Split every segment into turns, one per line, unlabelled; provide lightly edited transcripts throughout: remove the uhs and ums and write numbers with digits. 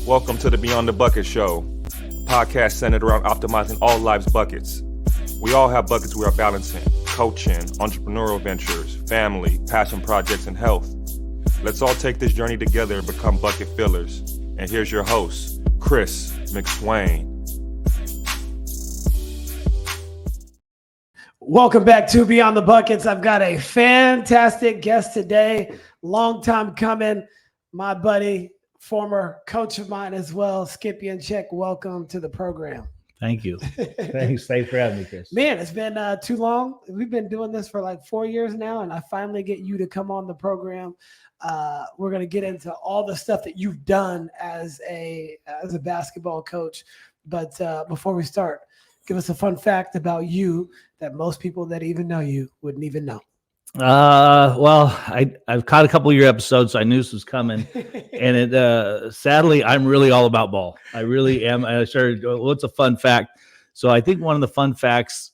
Welcome to the Beyond the Bucket Show, a podcast centered around optimizing all life's buckets. We all have buckets we are balancing: coaching, entrepreneurial ventures, family, passion projects, and health. Let's all take this journey together and become bucket fillers. And here's your host, Chris McSwain.
Welcome back to Beyond the Buckets. I've got a fantastic guest today. Long time coming. My buddy, former coach of mine as well, Skip Yenchik. Welcome to the program.
Thank you. Thanks for having me, Chris.
Man, it's been too long. We've been doing this for like 4 years now, and I finally get you to come on the program. We're going to get into all the stuff that you've done as a basketball coach. But before we start, give us a fun fact about you that most people that even know you wouldn't even know.
Well, I've caught a couple of your episodes, so I knew this was coming. And it sadly, I'm really all about ball. I really am. I started, what's a fun fact? So I think one of the fun facts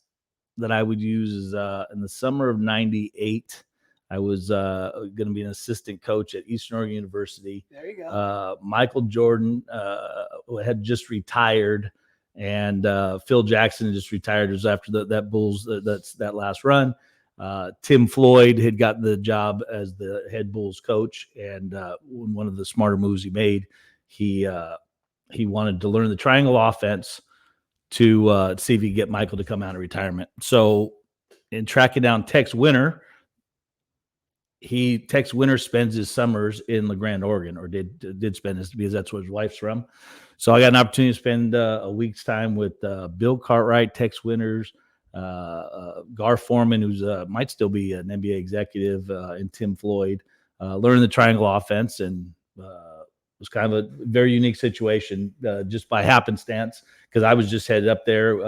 that I would use is in the summer of '98, I was going to be an assistant coach at Eastern Oregon University.
There you go.
Michael Jordan had just retired, and Phil Jackson had just retired. It was after that Bulls, that last run. Tim Floyd had gotten the job as the head Bulls coach, and one of the smarter moves he made, he wanted to learn the triangle offense to see if he could get Michael to come out of retirement. So in tracking down Tex Winter, Tex Winter spends his summers in LeGrand, Oregon, or did spend his, because that's where his wife's from. So I got an opportunity to spend a week's time with Bill Cartwright, Tex Winters, Gar Forman, who's might still be an NBA executive, and Tim Floyd, learning the triangle offense, and it was kind of a very unique situation, just by happenstance, because I was just headed up there,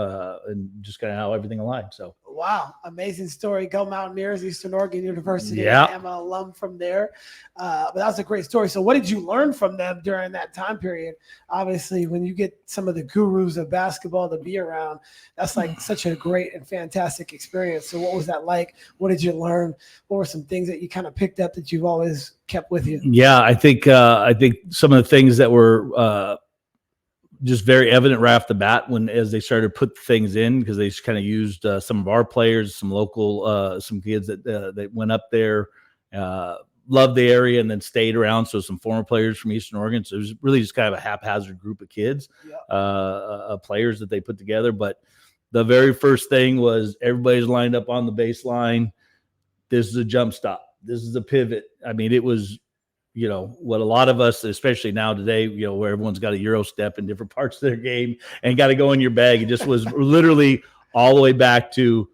and just kind of how everything aligned. So
wow, amazing story. Go Mountaineers, Eastern Oregon University.
Yeah.
I'm an alum from there. But that was a great story. So what did you learn from them during that time period? Obviously, when you get some of the gurus of basketball to be around, that's like such a great and fantastic experience. So what was that like? What did you learn? What were some things that you kind of picked up that you've always kept with you?
yeah, I think some of the things that were just very evident right off the bat as they started to put things in, because they just kind of used some of our players, some local, some kids that went up there, loved the area and then stayed around. So some former players from Eastern Oregon. So it was really just kind of a haphazard group of kids, players that they put together. But the very first thing was everybody's lined up on the baseline. This is a jump stop. This is a pivot. I mean, it was, what a lot of us, especially now today, where everyone's got a Euro step in different parts of their game and got to go in your bag. It just was literally all the way back to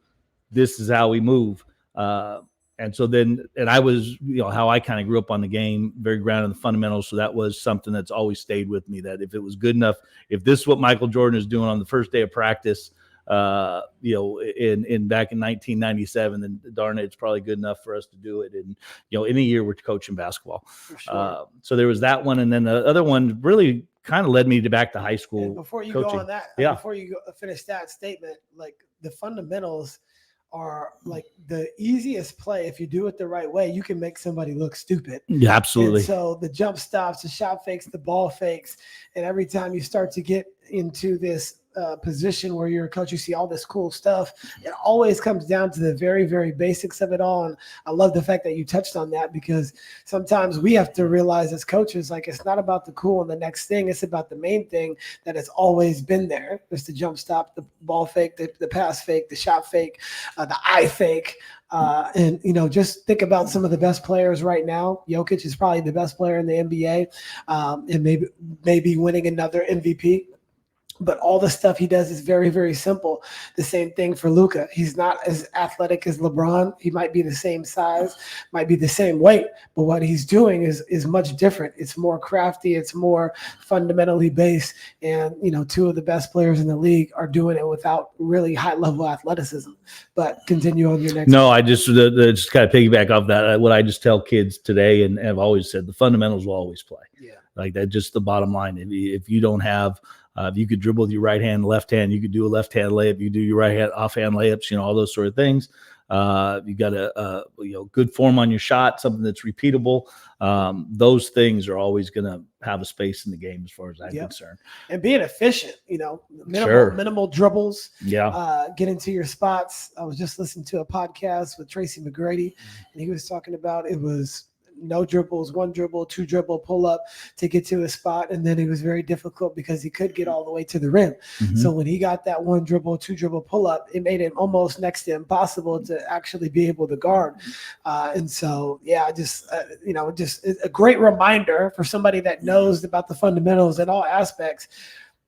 this is how we move. And so then, and I was, how I kind of grew up on the game, very grounded in the fundamentals. So that was something that's always stayed with me, that if it was good enough, if this is what Michael Jordan is doing on the first day of practice, in back in 1997, then darn it, it's probably good enough for us to do it. And, any year we're coaching basketball.
For sure.
So there was that one. And then the other one really kind of led me back to high school.
And before you
coaching.
Go on that, before you finish that statement, like the fundamentals are like the easiest play. If you do it the right way, you can make somebody look stupid.
Yeah, absolutely.
And so the jump stops, the shot fakes, the ball fakes, and every time you start to get into this position where you're a coach, you see all this cool stuff. It always comes down to the very, very basics of it all. And I love the fact that you touched on that, because sometimes we have to realize as coaches, like, it's not about the cool and the next thing. It's about the main thing that has always been there. There's the jump stop, the ball fake, the pass fake, the shot fake, the eye fake. And, just think about some of the best players right now. Jokic is probably the best player in the NBA, and maybe winning another MVP. But all the stuff he does is very, very simple. The same thing for Luka. He's not as athletic as LeBron. He might be the same size, might be the same weight, but what he's doing is much different. It's more crafty. It's more fundamentally based. And, two of the best players in the league are doing it without really high-level athleticism. But continue on your next.
No, I just kind of piggyback off that. What I just tell kids today, and I've always said, the fundamentals will always play.
Yeah.
Like that's just the bottom line. If you don't have if you could dribble with your right hand, left hand, you could do a left hand layup, you do your right hand offhand layups, all those sort of things. You got a good form on your shot, something that's repeatable. Those things are always going to have a space in the game as far as I'm concerned.
And being efficient, minimal dribbles.
Yeah.
Get into your spots. I was just listening to a podcast with Tracy McGrady, and he was talking about it was no dribbles, one dribble, two dribble, pull up to get to a spot. And then it was very difficult because he could get all the way to the rim.
Mm-hmm.
So when he got that one dribble, two dribble pull up, it made it almost next to impossible to actually be able to guard. And so, just a great reminder for somebody that knows about the fundamentals in all aspects,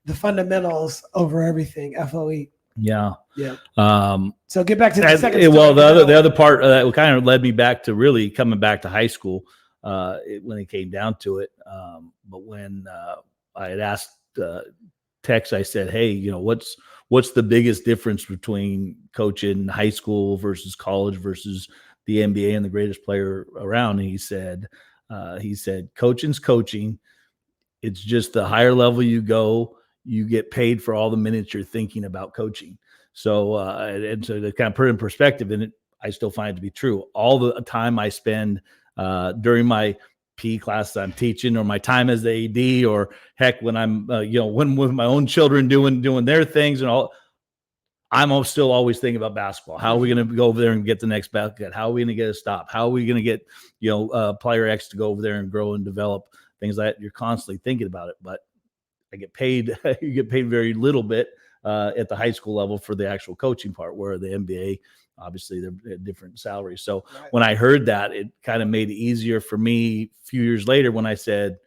the fundamentals over everything, FOE.
Yeah.
So get back to the second.
Well, the other part that kind of led me back to really coming back to high school when it came down to it. But when I had asked Tex, I said, "Hey, what's the biggest difference between coaching high school versus college versus the NBA and the greatest player around?" And he said, "Coaching's coaching. It's just the higher level you go, you get paid for all the minutes you're thinking about coaching." So, and so to kind of put it in perspective, and I still find it to be true. All the time I spend during my PE classes I'm teaching, or my time as the AD, or heck, when I'm, when with my own children doing their things and all, I'm still always thinking about basketball. How are we going to go over there and get the next basket? How are we going to get a stop? How are we going to get, player X to go over there and grow and develop things like that? You're constantly thinking about it, but I get paid. You get paid very little bit at the high school level for the actual coaching part, where the NBA, obviously, they're different salaries. So when I heard that, it kind of made it easier for me a few years later when I said,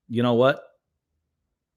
you know what?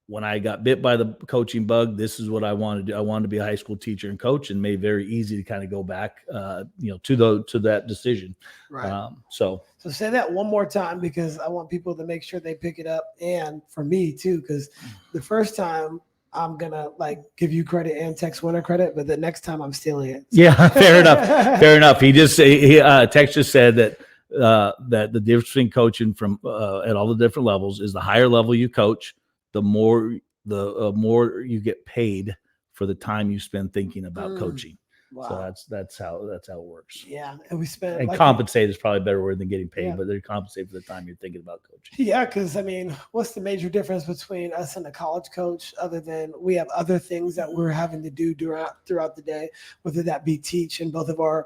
When I got bit by the coaching bug, this is what I wanted to do. I wanted to be a high school teacher and coach, and made it very easy to kind of go back, to that decision.
Right.
So
say that one more time, because I want people to make sure they pick it up, and for me too, because the first time I'm gonna give you credit and Tex Winter credit, but the next time I'm stealing it. So.
Yeah, fair enough. Fair enough. Tex just said that the difference between coaching from at all the different levels is the higher level you coach, the more you get paid for the time you spend thinking about coaching. Wow. So that's how it works.
Yeah, and we spend
compensate is probably a better word than getting paid, but they're compensated for the time you're thinking about coaching.
Yeah, because what's the major difference between us and a college coach, other than we have other things that we're having to do throughout the day, whether that be teach in both of our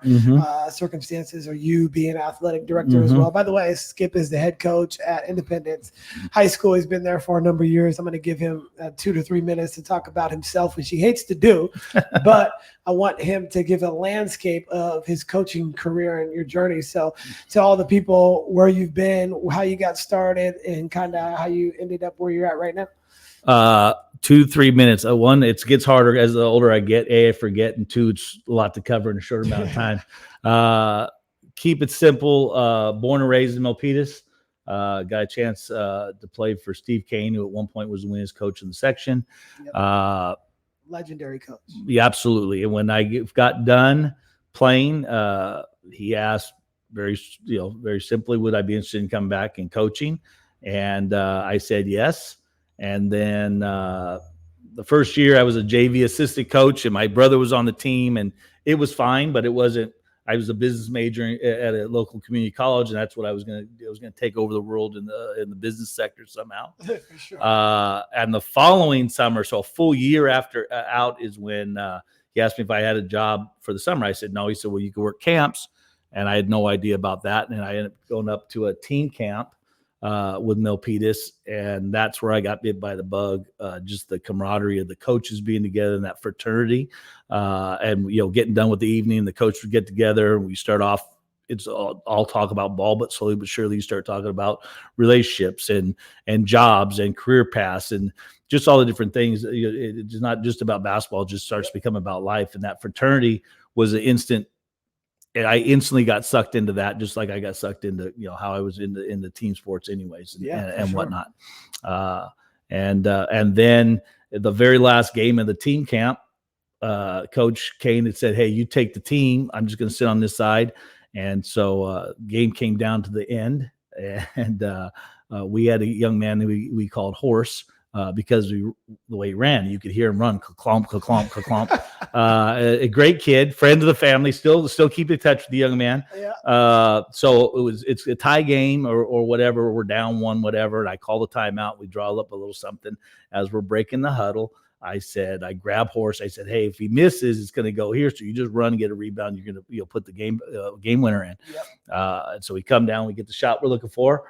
circumstances, or you being an athletic director as well. By the way, Skip is the head coach at Independence High School. He's been there for a number of years. I'm going to give him 2 to 3 minutes to talk about himself, which he hates to do, but I want him to give a landscape of his coaching career and your journey. So to all the people, where you've been, how you got started, and kind of how you ended up where you're at right now.
2 3 minutes. One, it gets harder as the older I get. I forget, and two, it's a lot to cover in a short amount of time. Keep it simple. Born and raised in Milpitas. Got a chance to play for Steve Kane, who at one point was the winningest coach in the section.
Yep. Legendary coach.
Yeah, absolutely. And when I got done playing, he asked very simply, would I be interested in coming back and coaching? And I said yes. And then the first year I was a JV assistant coach, and my brother was on the team, and it was fine, but it wasn't. I was a business major at a local community college, and that's what I was going to do. I was going to take over the world in the business sector somehow.
For sure.
And the following summer, so a full year after out, is when he asked me if I had a job for the summer. I said no. He said, well, you can work camps, and I had no idea about that. And I ended up going up to a team camp with Milpitas, and that's where I got bit by the bug. Just the camaraderie of the coaches being together in that fraternity, and getting done with the evening, the coach would get together, and we start off. It's all talk about ball, but slowly but surely you start talking about relationships and jobs and career paths and just all the different things. It's not just about basketball; it just starts to become about life. And that fraternity was an instant. And I instantly got sucked into that, just like I got sucked into, how I was in the team sports anyways, and whatnot. And then at the very last game of the team camp, Coach Kane had said, hey, you take the team. I'm just going to sit on this side. And so game came down to the end, and we had a young man who we called Horse. because the way he ran, you could hear him run, ka-clomp, ka-clomp, ka-clomp. A great kid, friend of the family, still keep in touch with the young man.
Yeah.
So it's a tie game or whatever. We're down one, whatever. And I call the timeout. We draw up a little something as we're breaking the huddle. I grab Horse. I said, hey, if he misses, it's going to go here. So you just run and get a rebound. You'll put the game winner in.
Yep.
And so we come down, we get the shot we're looking for.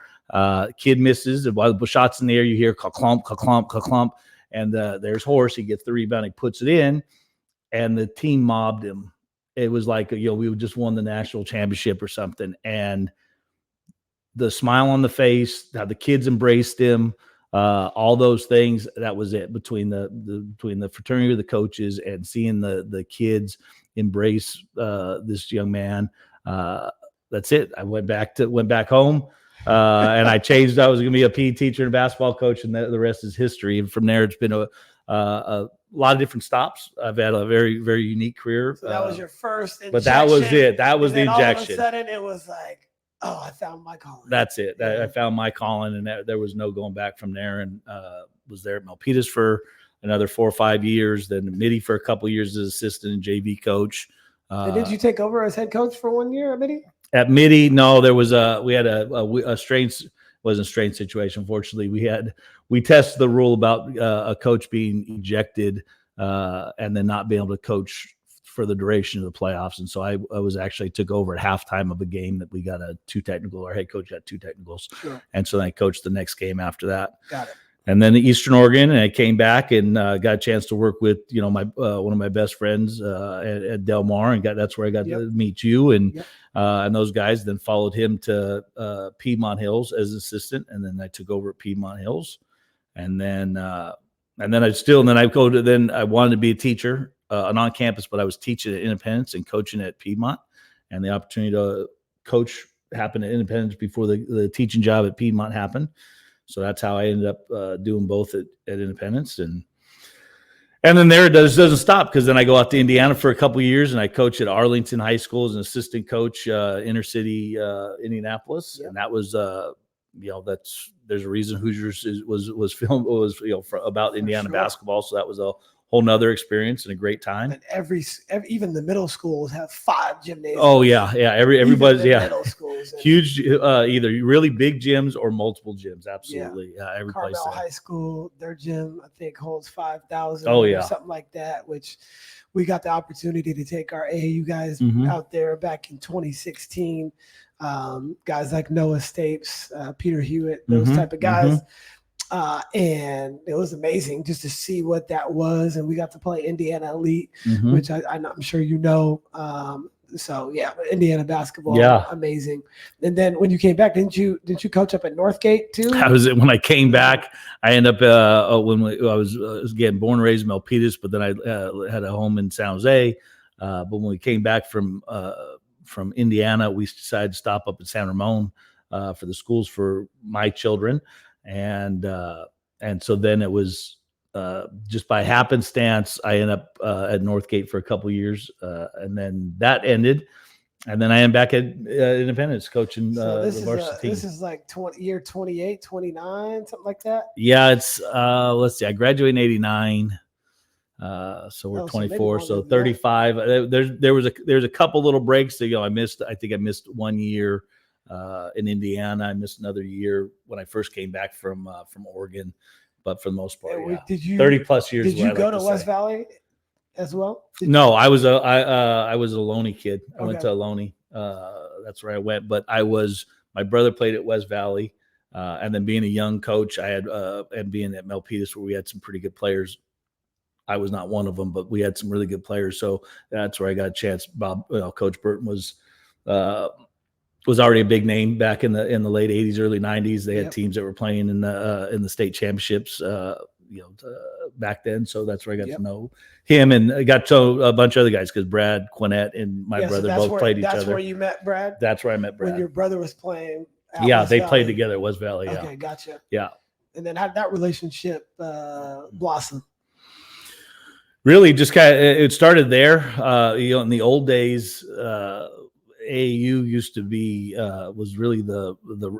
Kid misses. While the shot's in the air, you hear ka-clomp, ka-clomp, ka-clomp. And there's Horse. He gets the rebound. He puts it in. And the team mobbed him. It was like, we just won the national championship or something. And the smile on the face, how the kids embraced him, all those things, that was it between the fraternity of the coaches and seeing the kids embrace this young man. That's it. I went back home and I changed. I was going to be a PE teacher and a basketball coach, and the rest is history. And from there, it's been a lot of different stops. I've had a very, very unique career.
So that was your first injection.
But that was it. That was the injection.
All of a sudden, it was like, oh, I found my calling.
That's it.
Yeah.
I found my calling, and there was no going back from there. And was there at Milpitas for another 4 or 5 years, then Mitty for a couple of years as assistant and JV coach.
And did you take over as head coach for 1 year at Mitty?
At Mitty, no. There was we had a strange, wasn't a strange situation. Unfortunately, we tested the rule about a coach being ejected and then not being able to coach for the duration of the playoffs. And so I was actually took over at halftime of a game that we got our head coach got 2 technicals. Sure. And so then I coached the next game after that.
Got it.
And then Eastern Oregon, and I came back and got a chance to work with, my one of my best friends at Del Mar, and that's where I got to meet you and those guys. Then followed him to Piedmont Hills as assistant, and then I took over at Piedmont Hills, and then I wanted to be a teacher. On campus, but I was teaching at Independence and coaching at Piedmont, and the opportunity to coach happened at Independence before the teaching job at Piedmont happened. So that's how I ended up doing both at Independence, and then there it doesn't stop, because then I go out to Indiana for a couple of years and I coach at Arlington High School as an assistant coach, inner city Indianapolis, and that was there's a reason Hoosiers was filmed about Indiana basketball, so that was a whole nother experience and a great time.
And every even the middle schools have 5 gymnasiums.
Oh yeah. Everybody's
middle schools
huge, either really big gyms or multiple gyms. Absolutely, every
Carmel
place.
High School, their gym I think holds 5,000.
Oh yeah,
or something like that. Which we got the opportunity to take our AAU guys out there back in 2016. Guys like Noah Stapes, Peter Hewitt, those type of guys. And it was amazing just to see what that was. And we got to play Indiana Elite, which I'm sure so yeah, Indiana basketball, amazing. And then when you came back, didn't you coach up at Northgate too?
When I came back, I ended up I was getting born and raised in Milpitas, but then I had a home in San Jose. But when we came back from Indiana, we decided to stop up at San Ramon for the schools for my children. And so then it was just by happenstance, I ended up at Northgate for a couple of years, and then that ended, and then I am back at Independence coaching the varsity team.
This is like year 28, 29, something like that.
Yeah, it's let's see, I graduated in 89, so we're 24, so 35. There's a couple little breaks that I missed. I think I missed 1 year. In Indiana, I missed another year when I first came back from Oregon, but for the most part, 30 plus years.
Did you go to West Valley as well?
No, I was a Ohlone kid. I went to Ohlone. That's where I went. But my brother played at West Valley, and then being a young coach, I had and being at Milpitas where we had some pretty good players. I was not one of them, but we had some really good players. So that's where I got a chance. Coach Burton was already a big name back in the late 80s, early 90s. They had teams that were playing in the state championships, back then. So that's where I got to know him, and I got to a bunch of other guys because Brad Quinnett and my brother both played each other.
That's where you met Brad?
That's where I met Brad.
When your brother was playing at
West Valley.
Played
together at West Valley. Yeah.
Okay, gotcha.
Yeah.
And then how did that relationship blossom?
Really just it started there. In the old days, AAU used to be was really the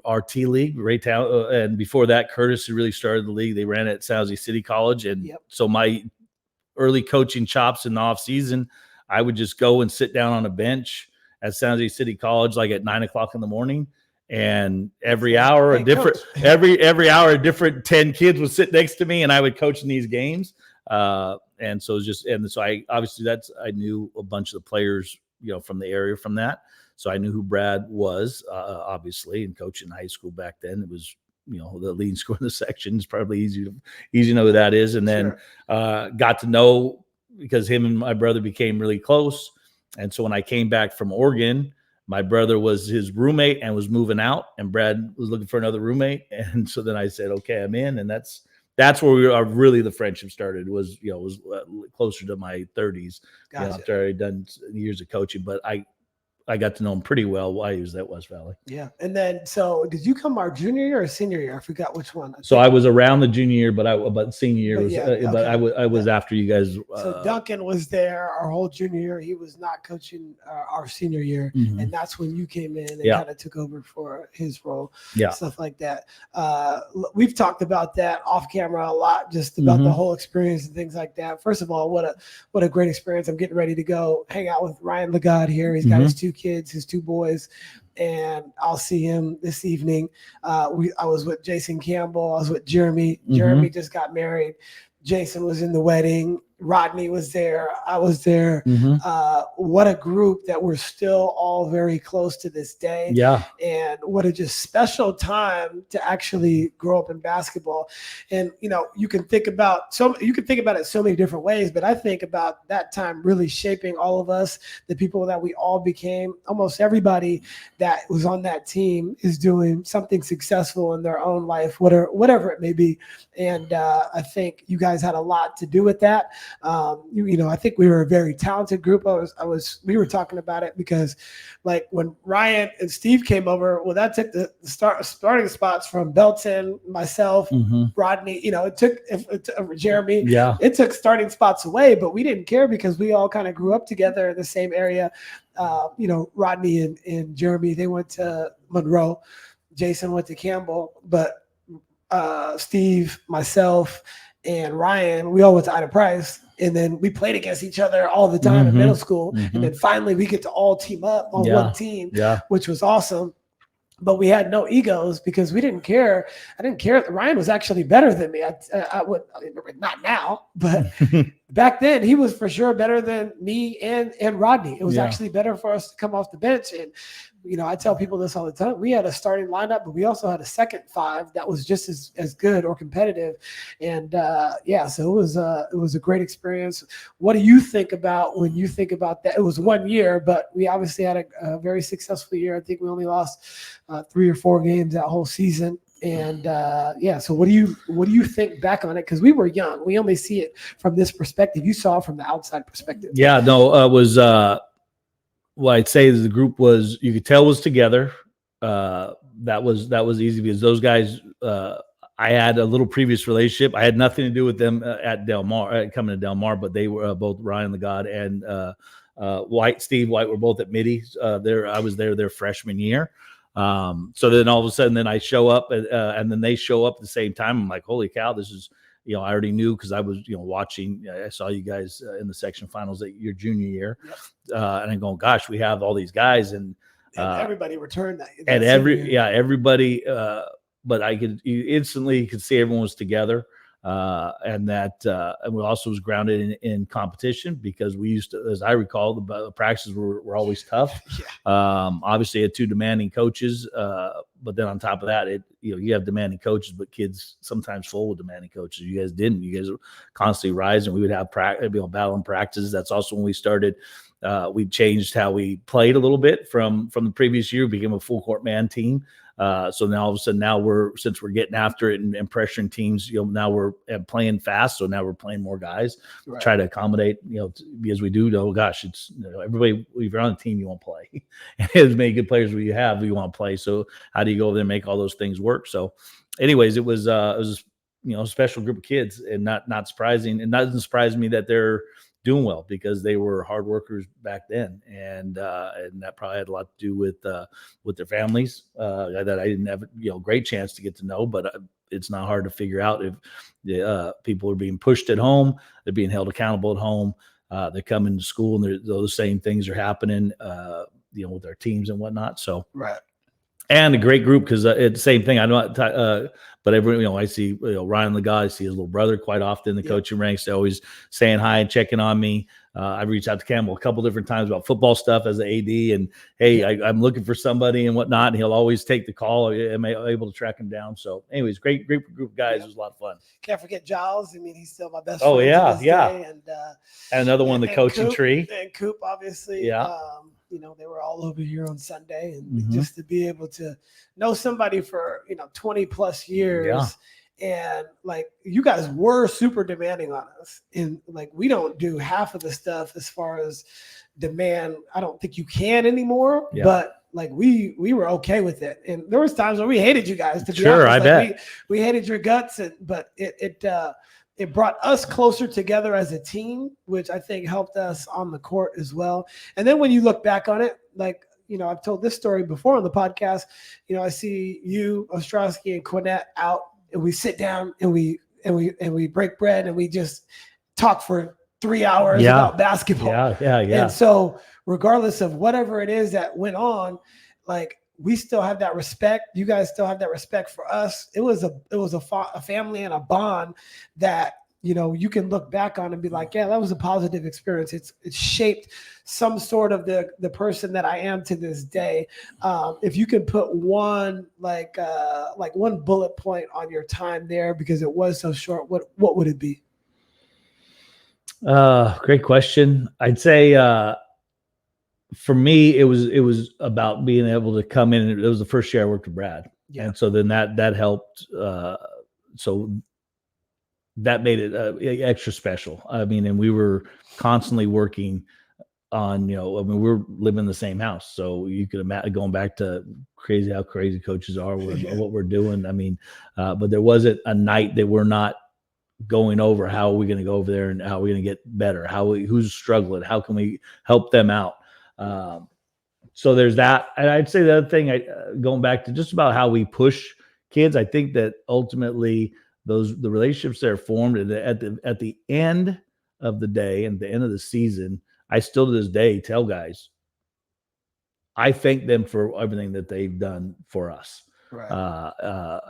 RT league, Raytown, and before that, Curtis really started the league. They ran it at San Jose City College, and so my early coaching chops in the off season, I would just go and sit down on a bench at San Jose City College, like at 9:00 in the morning. And every hour, a different, every hour, a different 10 kids would sit next to me, and I would coach in these games. And so I obviously I knew a bunch of the players, from the area from that. So I knew who Brad was, obviously, and coaching high school back then. It was, the leading scorer in the section. It's probably easy to know who that is. And then got to know, because him and my brother became really close. And so when I came back from Oregon, my brother was his roommate and was moving out, and Brad was looking for another roommate. And so then I said, okay, I'm in. And that's where really the friendship started, was closer to my 30s.
Gotcha.
After I'd done years of coaching, but I got to know him pretty well while he was at West Valley.
Yeah. And then, so did you come our junior year or senior year? I forgot which one.
So I was around the junior year, but senior year was, but I was after you guys.
So Duncan was there our whole junior year. He was not coaching our senior year.
Mm-hmm.
And that's when you came in and kind of took over for his role.
Yeah.
Stuff like that. We've talked about that off camera a lot, just about the whole experience and things like that. First of all, what a great experience. I'm getting ready to go hang out with Ryan Legod here. He's got his two kids, his two boys, and I'll see him this evening. I was with Jason Campbell. I was with Jeremy. Jeremy just got married. Jason was in the wedding. Rodney was there. I was there. What a group that we're still all very close to this day.
Yeah.
And what a just special time to actually grow up in basketball. And, you can think about it so many different ways, but I think about that time really shaping all of us, the people that we all became. Almost everybody that was on that team is doing something successful in their own life, whatever it may be. And I think you guys had a lot to do with that. I think we were a very talented group. We were talking about it because, like, when Ryan and Steve came over, well, that took the starting spots from Belton, myself, Rodney. It took Jeremy.
Yeah,
it took starting spots away, but we didn't care because we all kind of grew up together in the same area. Rodney and Jeremy, they went to Monroe. Jason went to Campbell, but Steve, myself, and Ryan, we all went to Ida Price, and then we played against each other all the time in middle school. And then finally we get to all team up on one team, which was awesome. But we had no egos because we didn't care. I didn't care. Ryan was actually better than me. I would not now, but back then he was for sure better than me and Rodney. It was actually better for us to come off the bench. And I tell people this all the time. We had a starting lineup, but we also had a second five that was just as good or competitive. And so it was a great experience. What do you think about when you think about that? It was 1 year, but we obviously had a very successful year. I think we only lost 3 or 4 games that whole season. And so what do you think back on it? Because we were young. We only see it from this perspective. You saw it from the outside perspective.
Yeah, no, it was what I'd say is the group was, you could tell, was together. That was easy because those guys, I had a little previous relationship. I had nothing to do with them at Del Mar, coming to Del Mar, but they were both Ryan Legod and Steve White were both at Midi. I was there their freshman year. So then all of a sudden, I show up and then they show up at the same time. I'm like, holy cow, this is, I already knew because I was, watching. I saw you guys in the section finals at your junior year, and I'm going, gosh, we have all these guys, and
everybody returned that.
And everybody. But you instantly could see everyone was together. And we also was grounded in competition because we used to, as I recall, the practices were always tough. Obviously, had 2 demanding coaches, but then on top of that, you have demanding coaches, but kids sometimes full with demanding coaches. You guys didn't. You guys were constantly rising. We would have battling practices. That's also when we started. We changed how we played a little bit from the previous year. We became a full court man team. So now all of a sudden, since we're getting after it and pressuring teams, now we're playing fast. So now we're playing more guys, try to accommodate, because we do know, gosh, it's everybody, if you're on a team, you want to play. And as many good players as you have, you want to play. So how do you go over there and make all those things work? So anyways, it was a special group of kids, and not surprising. It doesn't surprise me that they're doing well because they were hard workers back then, and that probably had a lot to do with their families that I didn't have great chance to get to know, but it's not hard to figure out if the people are being pushed at home, they're being held accountable at home, they're coming to school and those same things are happening, with our teams and whatnot. So
right.
And a great group because it's the same thing. I know, but everyone, I see Ryan the guy, I see his little brother quite often in the coaching ranks. They're always saying hi and checking on me. I reached out to Campbell a couple different times about football stuff as an AD, and hey, I'm looking for somebody and whatnot. And he'll always take the call. I'm able to track him down. So, anyways, great group of guys. It was a lot of fun.
Can't forget Giles. I mean, he's still my best
friend.
Oh yeah,
to this day. And another one, the coaching
Coop,
tree.
And Coop, obviously.
Yeah.
They were all over here on Sunday, and just to be able to know somebody for 20 plus years, and like you guys were super demanding on us, and like we don't do half of the stuff as far as demand. I don't think you can anymore, but like we were okay with it, and there was times when we hated you guys. To be honest,
I bet
we hated your guts, but it brought us closer together as a team, which I think helped us on the court as well. And then when you look back on it, like, I've told this story before on the podcast, I see you, Ostrowski, and Quinette out, and we sit down and we break bread and we just talk for 3 hours about basketball.
Yeah.
And so regardless of whatever it is that went on, like, we still have that respect. You guys still have that respect for us. It was a family and a bond that, you can look back on and be like, yeah, that was a positive experience. It's shaped some sort of the person that I am to this day. If you can put one, like one bullet point on your time there, because it was so short, what would it be?
Great question. I'd say, for me, it was about being able to come in. It was the first year I worked with Brad, and so then that helped. So that made it extra special. I mean, and we were constantly working on. We're living in the same house, so you could imagine going back to how crazy coaches are with what we're doing. I mean, but there wasn't a night that we're not going over how are we going to go over there and how are we going to get better? Who's struggling? How can we help them out? So there's that. And I'd say the other thing, going back to just about how we push kids, I think that ultimately the relationships that are formed at the end of the day and the end of the season, I still to this day tell guys, I thank them for everything that they've done for us.
Right.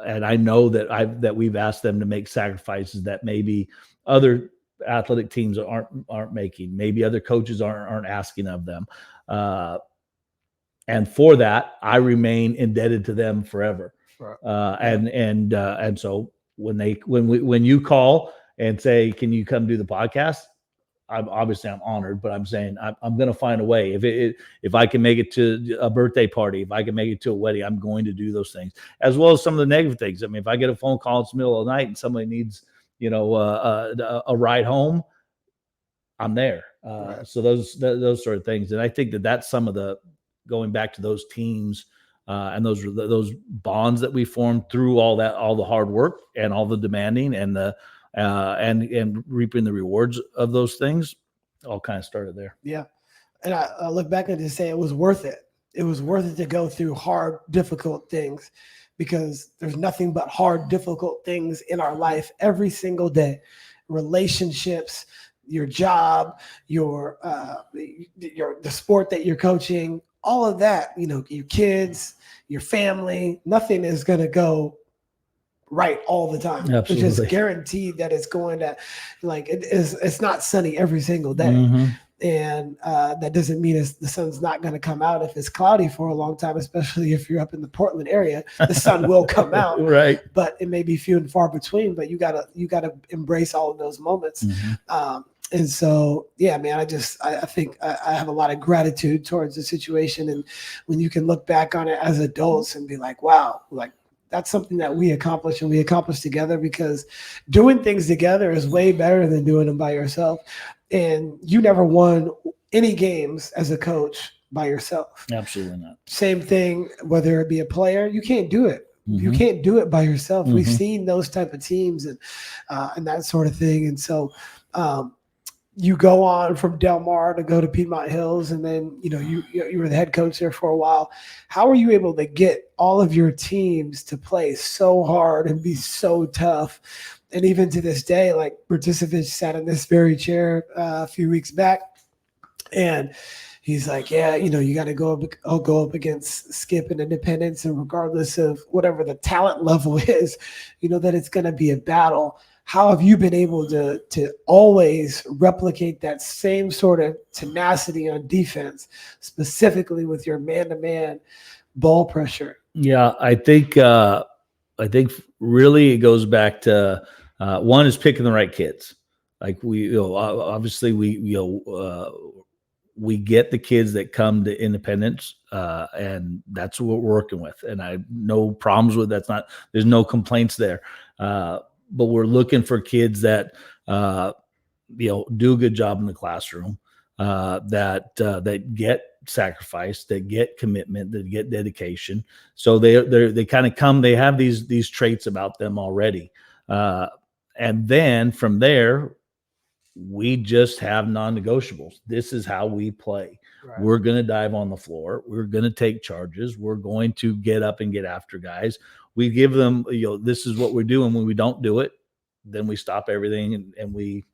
And I know that we've asked them to make sacrifices that maybe other athletic teams aren't making, maybe other coaches aren't asking of them. And for that, I remain indebted to them forever. Right. And so when you call and say, can you come do the podcast? I'm honored, but I'm saying I'm going to find a way. If I can make it to a birthday party, if I can make it to a wedding, I'm going to do those things, as well as some of the negative things. I mean, if I get a phone call in the middle of the night and somebody needs, a ride home, I'm there. Right. So those sort of things, and I think that's some of the going back to those teams and those bonds that we formed through all the hard work and all the demanding and the. And reaping the rewards of those things all kind of started there.
Yeah. And I look back and just say it was worth it. It was worth it to go through hard, difficult things, because there's nothing but hard, difficult things in our life every single day. Relationships, your job, the sport that you're coaching, all of that, your kids, your family, nothing is going to go right all the time.
Absolutely.
It's just guaranteed that it's going to, it's not sunny every single day.
Mm-hmm.
And that doesn't mean the sun's not going to come out if it's cloudy for a long time, especially if you're up in the Portland area. The sun will come out,
right?
But it may be few and far between. But you gotta embrace all of those moments.
Mm-hmm.
And so, yeah, man, I think I have a lot of gratitude towards the situation. And when you can look back on it as adults and be like, wow, like, that's something that we accomplished and we accomplished together, because doing things together is way better than doing them by yourself. And you never won any games as a coach by yourself.
Absolutely not.
Same thing, whether it be a player, you can't do it.
Mm-hmm.
You can't do it by yourself. Mm-hmm. We've
Mm-hmm.
seen those type of teams and that sort of thing. And so you go on from Del Mar to go to Piedmont Hills, and then you were the head coach there for a while. How were you able to get all of your teams to play so hard and be so tough? And even to this day, like Bertisevich sat in this very chair a few weeks back, and he's like, yeah, you got to go up against Skip and Independence, and regardless of whatever the talent level is, that it's going to be a battle. How have you been able to always replicate that same sort of tenacity on defense, specifically with your man-to-man ball pressure?
Yeah, I think really it goes back to one is picking the right kids. Like obviously we get the kids that come to Independence, and that's what we're working with. And I no problems with that's not. There's no complaints there. But we're looking for kids that do a good job in the classroom, that get sacrifice, that get commitment, that get dedication. So they kind of come. They have these traits about them already, and then from there, we just have non-negotiables. This is how we play. Right. We're going to dive on the floor. We're going to take charges. We're going to get up and get after guys. We give them, this is what we're doing. When we don't do it, then we stop everything and we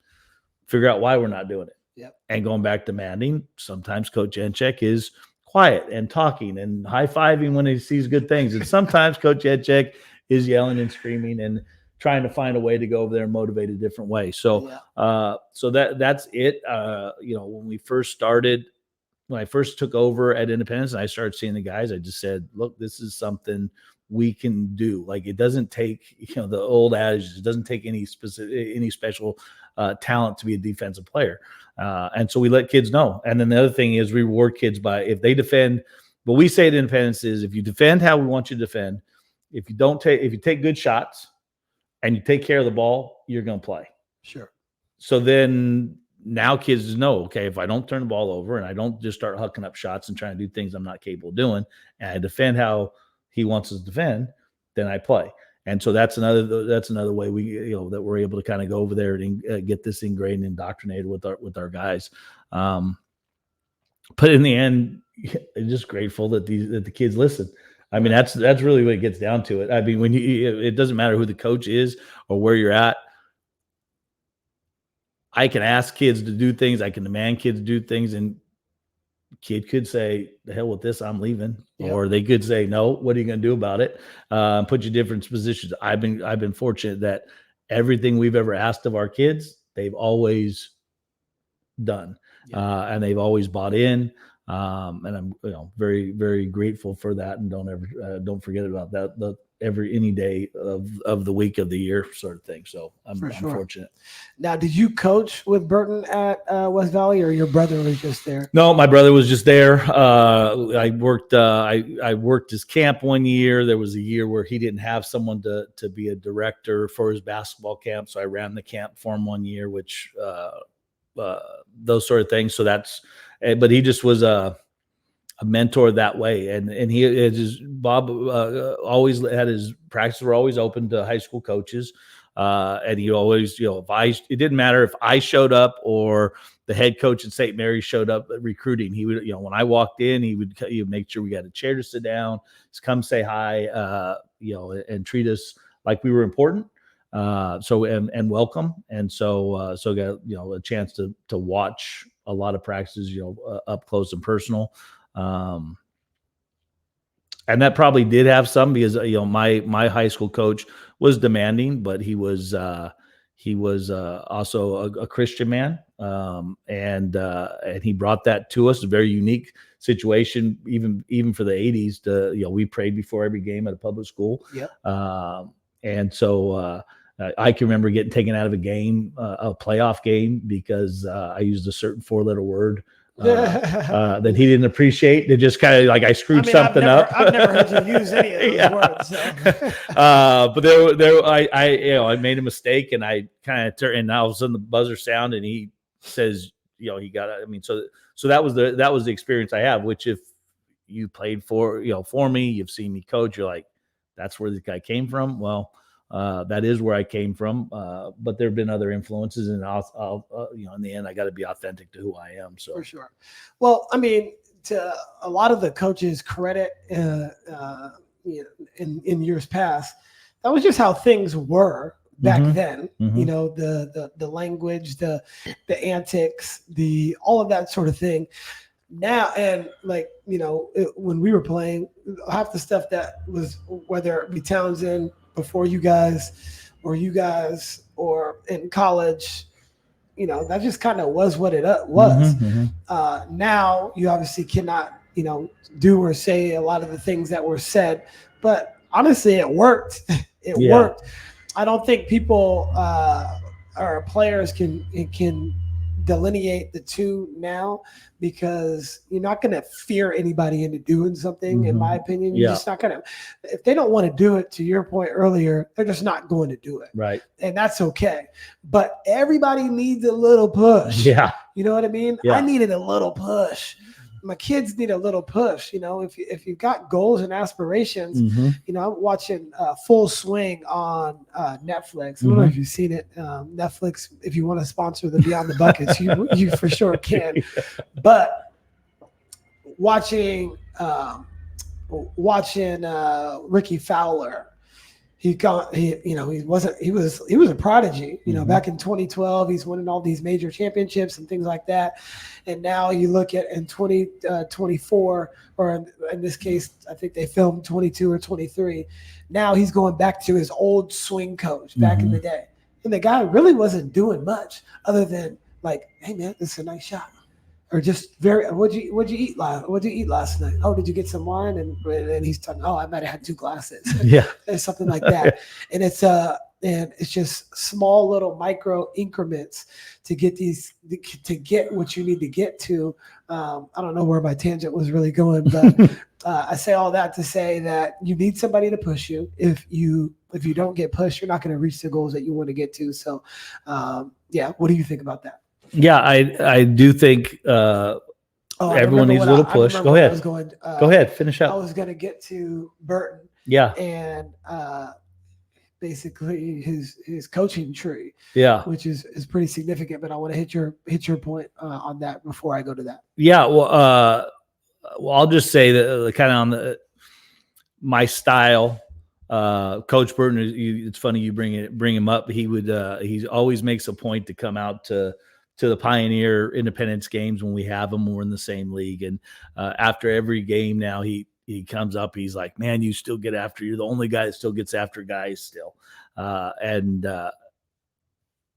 figure out why we're not doing it.
Yep.
And going back to demanding, sometimes Coach Yenchik is quiet and talking and high-fiving when he sees good things. And sometimes Coach Yenchik is yelling and screaming and trying to find a way to go over there and motivate a different way. So, so that's it. When I first took over at Independence and I started seeing the guys, I just said, look, this is something we can do. Like, it doesn't take, the old adage, it doesn't take any special talent to be a defensive player. And so we let kids know. And then the other thing is we reward kids by, if they defend, what we say at Independence is, if you defend how we want you to defend, if you take good shots and you take care of the ball, you're going to play.
Sure.
So then now kids know, okay, if I don't turn the ball over and I don't just start hucking up shots and trying to do things I'm not capable of doing, and I defend how he wants us to defend, then I play. And so that's another way we, that we're able to kind of go over there and get this ingrained and indoctrinated with our guys. But in the end, I'm just grateful that the kids listen. I mean, that's really what it gets down to it. I mean, it doesn't matter who the coach is or where you're at. I can ask kids to do things. I can demand kids to do things, and kid could say, "The hell with this, I'm leaving," or they could say, "No, what are you going to do about it?" Put you in different positions. I've been fortunate that everything we've ever asked of our kids, they've always done, and they've always bought in. And I'm very, very grateful for that, and don't forget about that any day of the week of the year sort of thing. So I'm fortunate.
Now, did you coach with Burton at West Valley, or your brother was just there?
No, my brother was just there. I worked his camp one year. There was a year where he didn't have someone to be a director for his basketball camp, so I ran the camp for him one year, which those sort of things. So but he just was a mentor that way. And Bob always had his practices were always open to high school coaches. And he always, it didn't matter if I showed up or the head coach at St. Mary's showed up recruiting. He would, when I walked in, he would make sure we got a chair to sit down, just come say hi, and treat us like we were important. And welcome. And so got, a chance to watch a lot of practices, up close and personal. And that probably did have some, because, my high school coach was demanding, but he was also a Christian man. And he brought that to us, a very unique situation, even for the 80s. We prayed before every game at a public school.
Yep.
And so I can remember getting taken out of a game, a playoff game, because I used a certain 4-letter word that he didn't appreciate. It just kind of like I screwed something up.
I've never heard you use any of those words. So.
But I made a mistake, and I kind of turned, and all of a sudden the buzzer sound, and he says, he got it. I mean, so that was the experience I have. Which, if you played for me, you've seen me coach, you're like, that's where this guy came from. Well, That is where I came from. But there have been other influences, and I'll in the end, I got to be authentic to who I am. So
for sure. Well, I mean, to a lot of the coaches' credit, in years past, that was just how things were back then. The language, the antics, all of that sort of thing. Now, and when we were playing, half the stuff that was, whether it be Townsend before you guys or in college, that just kind of was what it was. Now you obviously cannot, do or say a lot of the things that were said, but honestly, it worked. It worked. I don't think people or players can delineate the two now, because you're not going to fear anybody into doing something. In my opinion, you're just not going to. If they don't want to do it, to your point earlier, they're just not going to do it.
Right.
And that's okay. But everybody needs a little push.
Yeah.
You know what I mean?
Yeah.
I needed a little push. My kids need a little push. If you've got goals and aspirations, I'm watching Full Swing on Netflix. I don't know if you've seen it. Netflix, if you want to sponsor the Beyond the Buckets, you for sure can. But watching Ricky Fowler, he was a prodigy, back in 2012, he's winning all these major championships and things like that. And now you look at in 2024, or in this case, I think they filmed 22 or 23. Now he's going back to his old swing coach back in the day. And the guy really wasn't doing much other than like, hey man, this is a nice shot. Or just what'd you eat last night? Oh, did you get some wine? And he's talking, I might have had 2 glasses.
Yeah.
And something like that. And it's just small little micro increments to get what you need to get to. I don't know where my tangent was really going, but I say all that to say that you need somebody to push you. If you don't get pushed, you're not going to reach the goals that you want to get to. So, what do you think about that?
Yeah, I do think everyone needs a little push. Go ahead. Go ahead. Finish up.
I was going to get to Burton.
Yeah.
And basically his coaching tree.
Yeah.
Which is pretty significant. But I want to hit your point on that before I go to that.
Yeah. Well, I'll just say that kind of on my style. Coach Burton, it's funny you bring him up. He always makes a point to come out to the Pioneer Independence games when we have them. We're in the same league, and after every game now, he comes up. He's like, "Man, you still get after. You're the only guy that still gets after guys still." And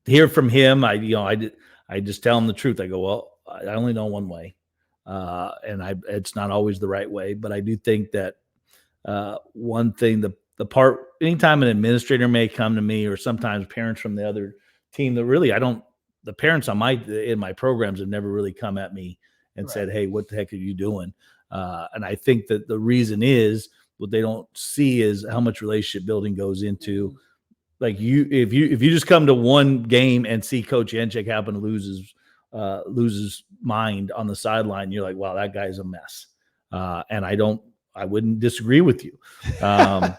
hear from him, I just tell him the truth. I go, "Well, I only know one way, and it's not always the right way, but I do think that one thing the part anytime an administrator may come to me, or sometimes parents from the other team that really the parents in my programs have never really come at me and said, "Hey, what the heck are you doing?" And I think that the reason is what they don't see is how much relationship building goes into. Like if you just come to one game and see Coach Yenchik happen to lose his mind on the sideline, you're like, "Wow, that guy's a mess." And I wouldn't disagree with you. But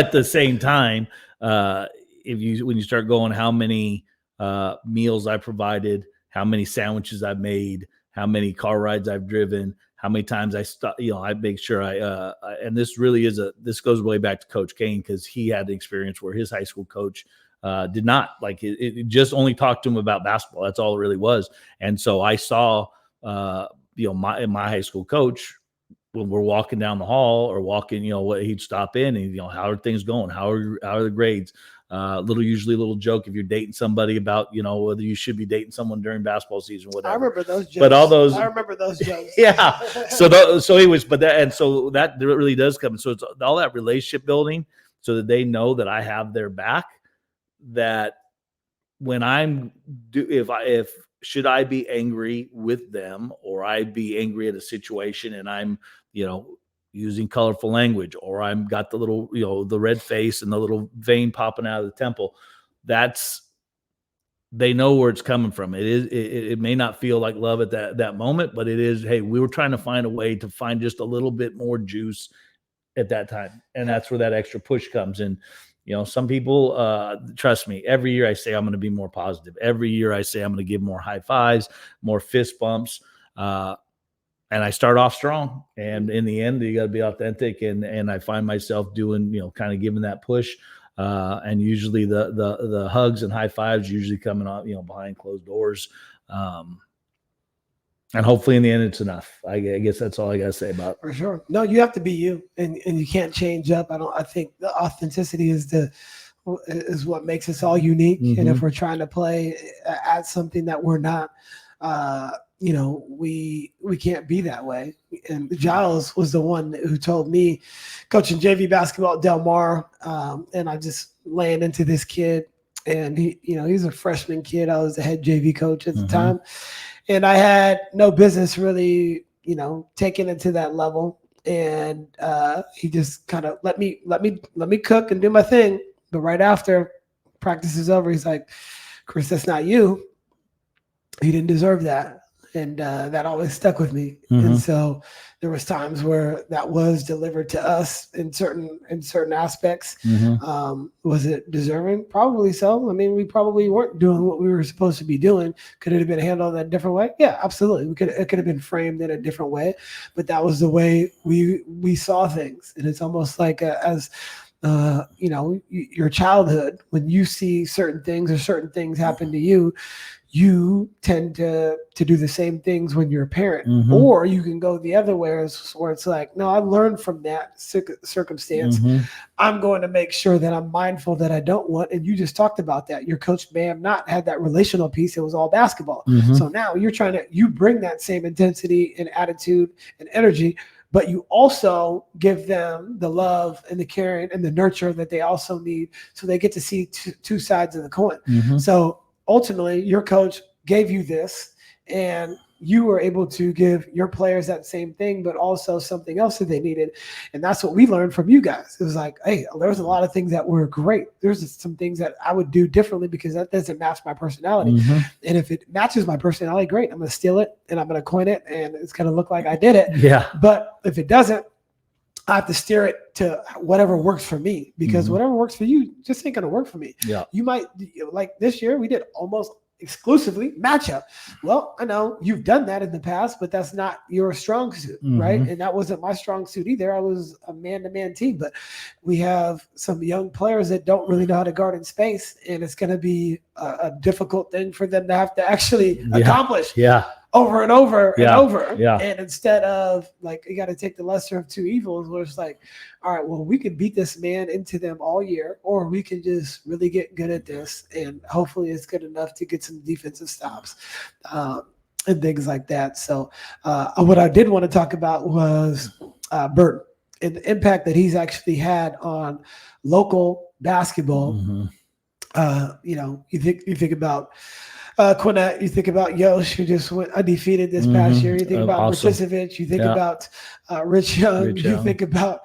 at the same time, when you start going, how many meals I provided, how many sandwiches I've made, how many car rides I've driven, how many times I make sure and this really this goes way back to Coach Kane, because he had the experience where his high school coach did not like it just only talked to him about basketball. That's all it really was. And so I saw, my high school coach, when we're walking down the hall or walking, he'd stop in and, how are things going? How are the grades? Usually a little joke if you're dating somebody about, whether you should be dating someone during basketball season, whatever.
I remember those jokes.
But
I remember those jokes.
Yeah. So anyways, so that really does come. So it's all that relationship building so that they know that I have their back, that when should I be angry with them, or I'd be angry at a situation and I'm, using colorful language, or I'm got the little, the red face and the little vein popping out of the temple, they know where it's coming from. It may not feel like love at that moment, but it is, hey, we were trying to find a way to find just a little bit more juice at that time. And that's where that extra push comes in. Some people, trust me, every year I say I'm going to be more positive. Every year I say I'm going to give more high fives, more fist bumps. And I start off strong. And in the end, you got to be authentic. And I find myself doing, kind of giving that push. And usually the hugs and high fives usually coming off, behind closed doors. And hopefully in the end, it's enough. I guess that's all I got to say about it.
For sure. No, you have to be you, and you can't change up. I think the authenticity is what makes us all unique.
Mm-hmm.
And if we're trying to play at something that we're not, we can't be that way. And Giles was the one who told me, coaching JV basketball at Del Mar, and I just laying into this kid, and he's a freshman kid. I was the head JV coach at the time. And I had no business really, taking it to that level. And he just kind of let me cook and do my thing. But right after practice is over, he's like, "Chris, that's not you. You didn't deserve that." And that always stuck with me.
Mm-hmm.
And so there was times where that was delivered to us in certain aspects.
Mm-hmm.
Was it deserving? Probably so. I mean, we probably weren't doing what we were supposed to be doing. Could it have been handled in a different way? Yeah, absolutely. It could have been framed in a different way, but that was the way we saw things. And it's almost like your childhood, when you see certain things or certain things happen to you, you tend to do the same things when you're a parent.
Mm-hmm.
Or you can go the other way where it's like, no, I learned from that circumstance.
Mm-hmm.
I'm going to make sure that I'm mindful that I don't want. And you just talked about that. Your coach may have not had that relational piece. It was all basketball.
Mm-hmm.
So now you bring that same intensity and attitude and energy, but you also give them the love and the caring and the nurture that they also need. So they get to see two sides of the coin.
Mm-hmm.
So ultimately, your coach gave you this, and you were able to give your players that same thing, but also something else that they needed. And that's what we learned from you guys. It was like, hey, there was a lot of things that were great. There's some things that I would do differently because that doesn't match my personality.
Mm-hmm.
And if it matches my personality, great. I'm going to steal it and I'm going to coin it and it's going to look like I did it.
Yeah.
But if it doesn't, I have to steer it to whatever works for me, because
Mm-hmm.
whatever works for you just ain't going to work for me.
Yeah.
You might, like this year, we did almost exclusively matchup. Well, I know you've done that in the past, but that's not your strong suit,
Mm-hmm.
right? And that wasn't my strong suit either. I was a man-to-man team, but we have some young players that don't really know how to guard in space, and it's going to be a difficult thing for them to have to actually accomplish.
Yeah.
Over and over and over.
Yeah.
And instead of like, you got to take the lesser of two evils, where it's like, all right, well, we could beat this man into them all year, or we can just really get good at this. And hopefully it's good enough to get some defensive stops and things like that. So what I did want to talk about was Burton and the impact that he's actually had on local basketball.
Mm-hmm.
You think about Quinette, you think about Yosh, who just went undefeated this past year. You think about
Awesome.
Marticevic. You think about Rich Young. You think about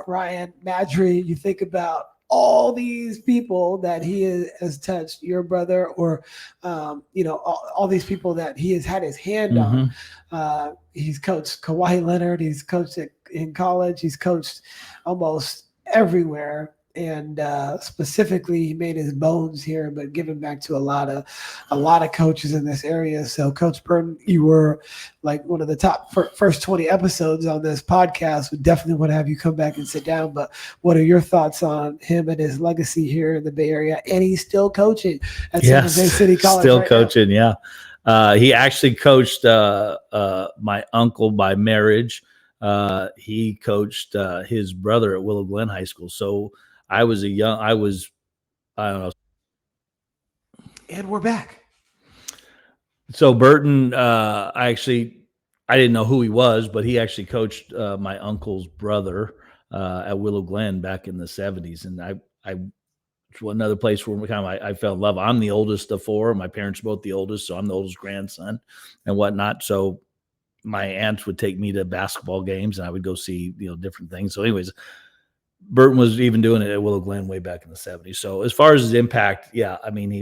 Ryan Madry. You think about all these people that he has touched, your brother, or all these people that he has had his hand on. He's coached Kawhi Leonard. He's coached in college. He's coached almost everywhere. And specifically, he made his bones here, but giving back to a lot of coaches in this area. So, Coach Burton, you were like one of the top first 20 episodes on this podcast. We definitely want to have you come back and sit down. But what are your thoughts on him and his legacy here in the Bay Area? And he's still coaching at San Jose City College.
Still coaching, yeah. He actually coached my uncle by marriage. He coached his brother at Willow Glen High School. So I don't know.
And we're back.
So Burton, I didn't know who he was, but he actually coached my uncle's brother at Willow Glen back in the 70s. And it's another place where I fell in love. I'm the oldest of four. My parents are both the oldest, so I'm the oldest grandson and whatnot. So my aunts would take me to basketball games and I would go see, different things. So anyways, Burton was even doing it at Willow Glen way back in the 70s. So as far as his impact, he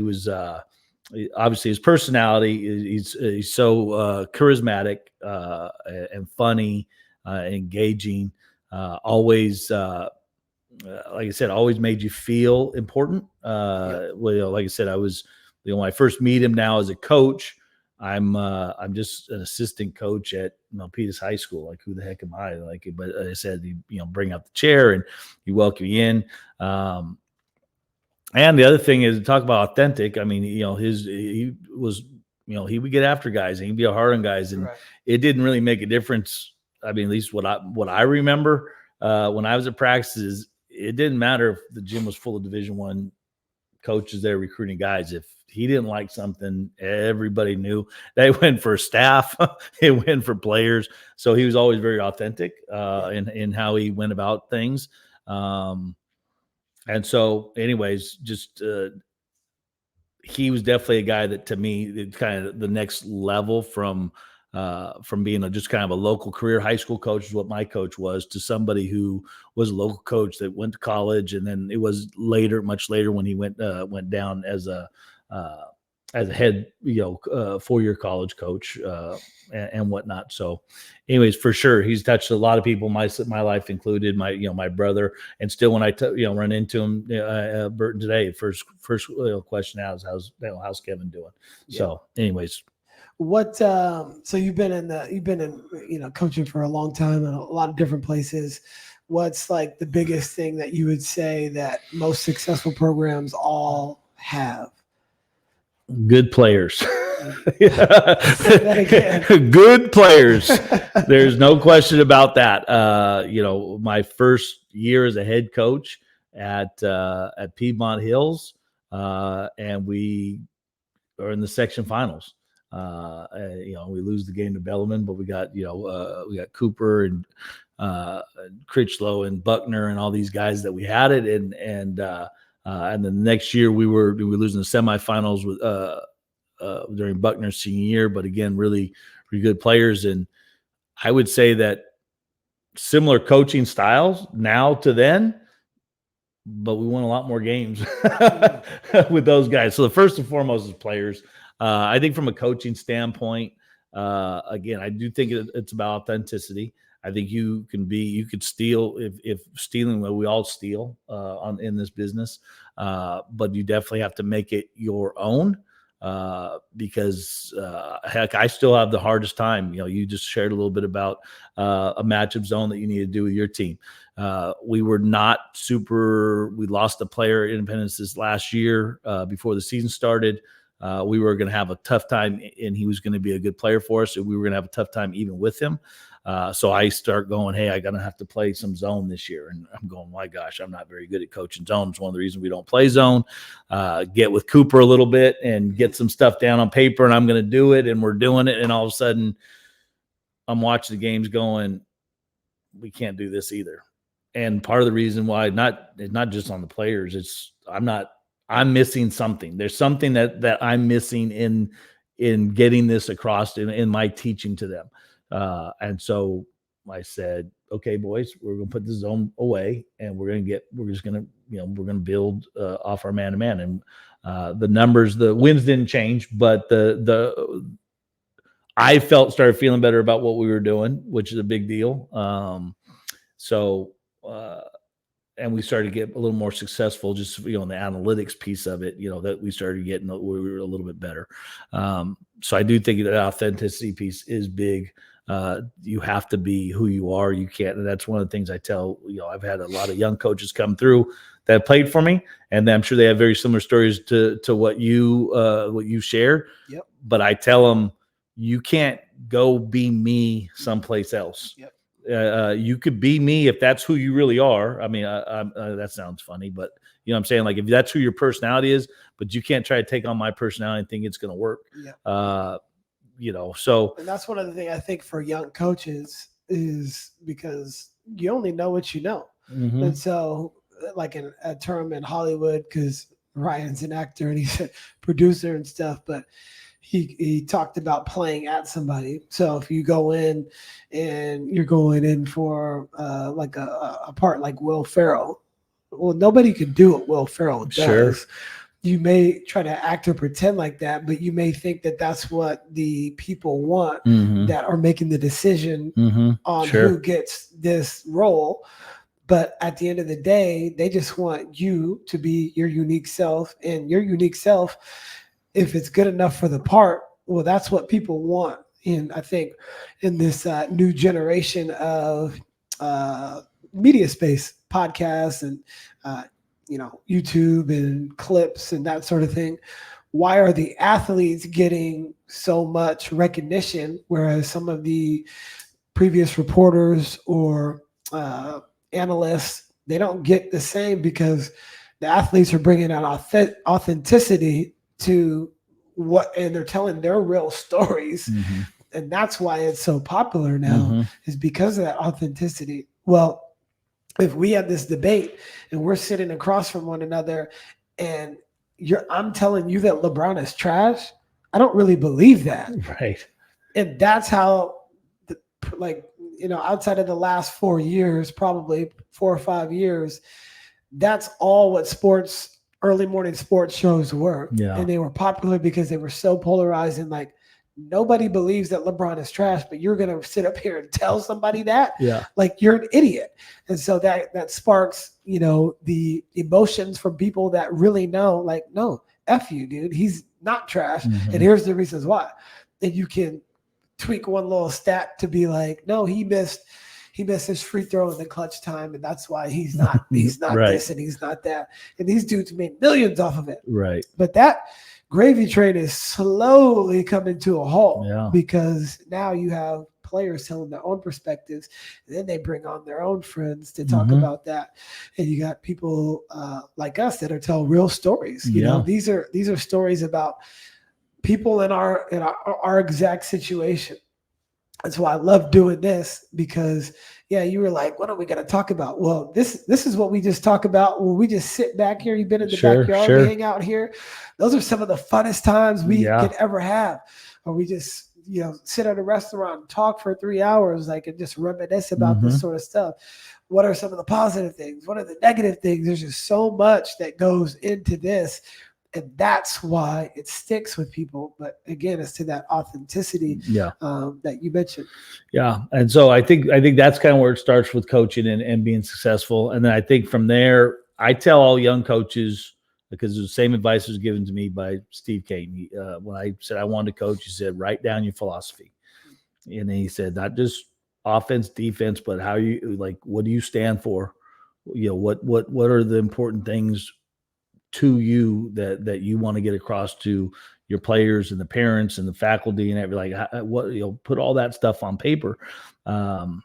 was obviously his personality. He's so charismatic and funny, engaging. Always like I said, always made you feel important. Well, like I said, I was, when I first meet him now as a coach, I'm just an assistant coach at Milpitas High School. Like, who the heck am I? Like, but I said, bring out the chair and you welcome you in. And the other thing is to talk about authentic. I mean, he was, he would get after guys and he'd be hard on guys, and it didn't really make a difference. I mean, at least what I remember when I was at practices, it didn't matter if the gym was full of Division I coaches there recruiting guys. If he didn't like something, everybody knew. They went for staff, it went for players. So he was always very authentic in how he went about things. And so, anyways, just he was definitely a guy that, to me, kind of the next level from being just kind of a local career high school coach, is what my coach was, to somebody who was a local coach that went to college, and then it was much later, when he went down as a head, 4-year college coach and whatnot. So, anyways, for sure, he's touched a lot of people, my life included, my brother, and still when I run into him, Burton today, first question out is how's Kevin doing? Yeah. So, anyways.
What so you've been in coaching for a long time in a lot of different places. What's like the biggest thing that you would say that most successful programs all have?
Good players. Good players. There's no question about that. My first year as a head coach at Piedmont Hills, and we are in the section finals. We lose the game to Bellarmine, but we got Cooper and Critchlow and Buckner and all these guys that we had it, and then the next year we were losing the semifinals with during Buckner's senior year, but again, really, really good players. And I would say that similar coaching styles now to then, but we won a lot more games with those guys. So the first and foremost is players. I think from a coaching standpoint, again, I do think it's about authenticity. I think you could steal if stealing, well, we all steal in this business, but you definitely have to make it your own. Because heck, I still have the hardest time. You just shared a little bit about a matchup zone that you need to do with your team. We were not we lost a player Independence this last year before the season started. We were going to have a tough time, and he was going to be a good player for us, and we were going to have a tough time even with him. So I start going, hey, I'm going to have to play some zone this year. And I'm going, my gosh, I'm not very good at coaching zone. It's one of the reasons we don't play zone. Get with Cooper a little bit and get some stuff down on paper, and I'm going to do it, and we're doing it. And all of a sudden, I'm watching the games going, we can't do this either. And part of the reason why, it's not just on the players, it's I'm missing something. There's something that I'm missing in getting this across in my teaching to them. And so I said, okay, boys, we're going to put the zone away, and we're going to build off our man-to-man. And the numbers, the wins didn't change, but I started feeling better about what we were doing, which is a big deal. And we started to get a little more successful, just, in the analytics piece of it, that we started getting, we were a little bit better. So I do think that authenticity piece is big. You have to be who you are. You can't, and that's one of the things I tell, I've had a lot of young coaches come through that played for me, and I'm sure they have very similar stories to what you shared. Yep. But I tell them, you can't go be me someplace else. Yep. You could be me if that's who you really are. I mean, that sounds funny, but you know what I'm saying? Like, if that's who your personality is, but you can't try to take on my personality and think it's going to work. Yeah. So. And
that's one of the things I think for young coaches is because you only know what you know. Mm-hmm. And so, like a term in Hollywood, because Ryan's an actor and he's a producer and stuff, but he talked about playing at somebody. So if you go in and you're going in for like a part like Will Ferrell, well, nobody can do what Will Ferrell does. Sure. You may try to act or pretend like that, but you may think that that's what the people want that are making the decision on who gets this role. But at the end of the day, they just want you to be your unique self, and your unique self, if it's good enough for the part, well, that's what people want. And I think in this new generation of media space, podcasts and YouTube and clips and that sort of thing, why are the athletes getting so much recognition, whereas some of the previous reporters or analysts, they don't get the same? Because the athletes are bringing out authenticity to what, and they're telling their real stories.
Mm-hmm.
And that's why it's so popular now, is because of that authenticity. Well, if we have this debate and we're sitting across from one another and I'm telling you that LeBron is trash, I don't really believe that.
Right.
And that's how, outside of the last 4 years, probably 4 or 5 years, that's all what early morning sports shows were.
Yeah.
And they were popular because they were so polarized, and like, nobody believes that LeBron is trash, but you're going to sit up here and tell somebody that?
Yeah.
Like, you're an idiot. And so that sparks, the emotions from people that really know, like, no, F you, dude. He's not trash.
Mm-hmm.
And here's the reasons why. And you can tweak one little stat to be like, no, he missed his free throw in the clutch time, and that's why he's not
Right.
this and he's not that. And these dudes made millions off of it.
Right.
But that gravy train is slowly coming to a halt,
Yeah.
because now you have players telling their own perspectives, and then they bring on their own friends to talk about that. And you got people like us that are telling real stories. You know, these are stories about people in our exact situation. That's why I love doing this, because you were like, what are we going to talk about? Well, this is what we just talk about when we just sit back here. You've been in the backyard, we hang out here. Those are some of the funnest times we could ever have. Or we just, sit at a restaurant and talk for 3 hours, like, and just reminisce about this sort of stuff. What are some of the positive things? What are the negative things? There's just so much that goes into this. And that's why it sticks with people. But again, it's to that authenticity that you mentioned.
Yeah. And so I think that's kind of where it starts with coaching and being successful. And then I think from there, I tell all young coaches, because the same advice was given to me by Steve Kane. When I said I wanted to coach, he said, write down your philosophy. And then he said, not just offense, defense, but how what do you stand for? What are the important things to you that you want to get across to your players and the parents and the faculty and everything? Like, put all that stuff on paper. And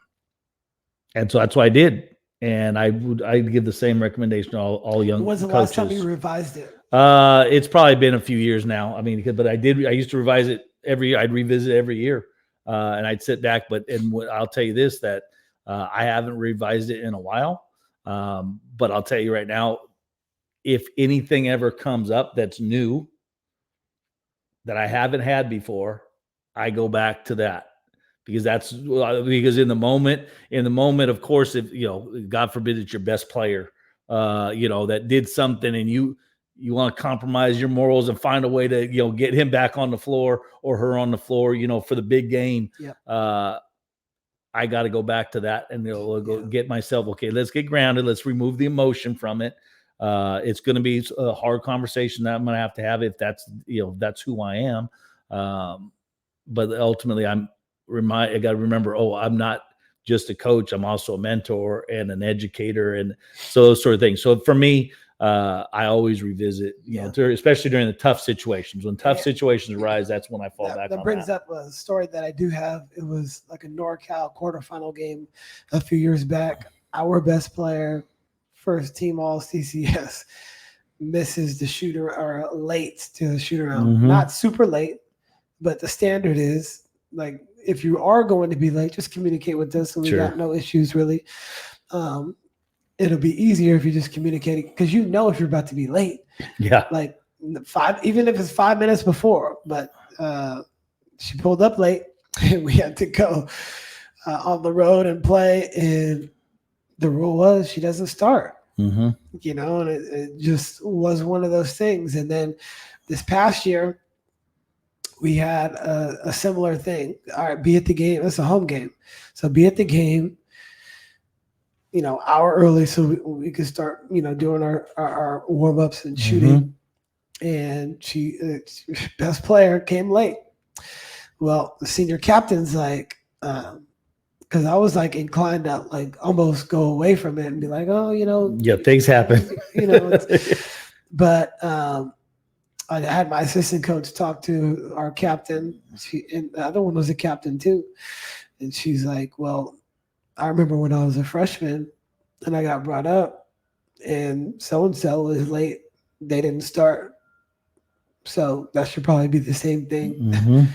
so that's what I did. And I'd give the same recommendation to all young coaches.
When's the last time you revised it?
It's probably been a few years now. I mean, but I used to revise it I'd revisit it every year. And I'd sit back, I'll tell you this, that I haven't revised it in a while. But I'll tell you right now, if anything ever comes up that's new that I haven't had before, I go back to that. Because in the moment, of course, if God forbid it's your best player, that did something, and you want to compromise your morals and find a way to get him back on the floor or her on the floor, for the big game.
Yep.
I got to go back to that and go get myself. Okay, let's get grounded. Let's remove the emotion from it. It's going to be a hard conversation that I'm going to have if that's who I am. But ultimately, I got to remember, I'm not just a coach. I'm also a mentor and an educator, and so those sort of things. So for me, I always revisit, especially during the tough situations. When tough situations arise, that's when I fall back on that.
That brings up a story that I do have. It was like a NorCal quarterfinal game a few years back. Our best player, first team all CCS, misses the shooter, or late to the shoot around. Not super late, but the standard is, like, if you are going to be late, just communicate with us, and we got no issues really. It'll be easier if you just communicate, because if you're about to be late. Yeah. Like even if it's 5 minutes before. But she pulled up late, and we had to go on the road and play. And the rule was she doesn't start. And it just was one of those things. And then this past year, we had a similar thing. All right, be at the game. It's a home game. So be at the game. hour early so we could start, doing our warm ups and shooting. And she, best player, came late. Well, the senior captain's like, because I was like inclined to like almost go away from it and be like, oh,
yeah, things happen.
But I had my assistant coach talk to our captain. And the other one was a captain too. And she's like, well, I remember when I was a freshman and I got brought up and so-and-so was late. They didn't start. So that should probably be the same thing.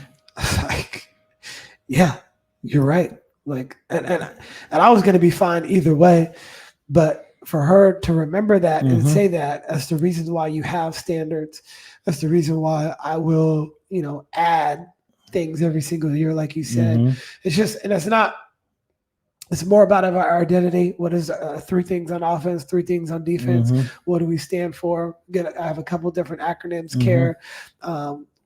Like, yeah, you're right. Like, and I was going to be fine either way, but for her to remember that and say that as the reason why you have standards, that's the reason why I will, add things every single year, like you said. It's just, and it's more about our identity. What is 3 things on offense, 3 things on defense? What do we stand for? I have a couple different acronyms: CARE,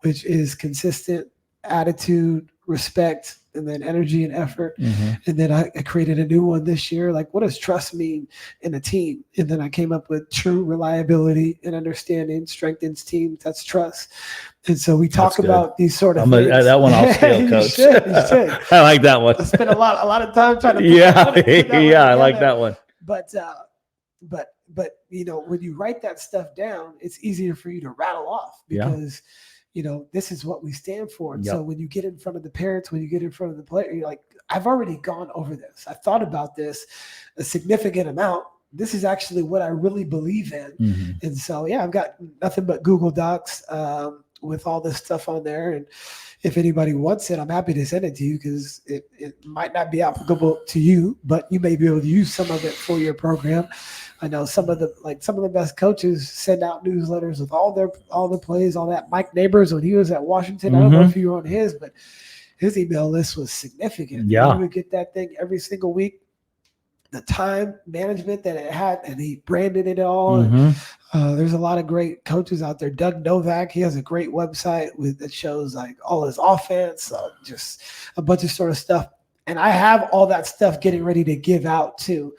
which is consistent, attitude, respect, and then energy and effort. And then I created a new one this year. Like, what does trust mean in a team? And then I came up with true reliability and understanding strengthens teams. That's trust. And so we talk about these sort of things.
That one I'll steal, Coach.
You should.
I like that one.
I spent a lot of time trying to
put I like that one.
But when you write that stuff down, it's easier for you to rattle off because this is what we stand for. And so when you get in front of the parents, when you get in front of the player, you're like, I've already gone over this. I thought about this a significant amount. This is actually what I really believe in. And so, I've got nothing but Google Docs with all this stuff on there. And if anybody wants it, I'm happy to send it to you because it might not be applicable to you, but you may be able to use some of it for your program. I know some of the best coaches send out newsletters with all the plays, all that. Mike Neighbors, when he was at Washington, I don't know if you were on his, but his email list was significant.
Yeah.
He would get that thing every single week. The time management that it had, and he branded it all. There's a lot of great coaches out there. Doug Novak, he has a great website that shows like all his offense, just a bunch of sort of stuff. And I have all that stuff getting ready to give out too.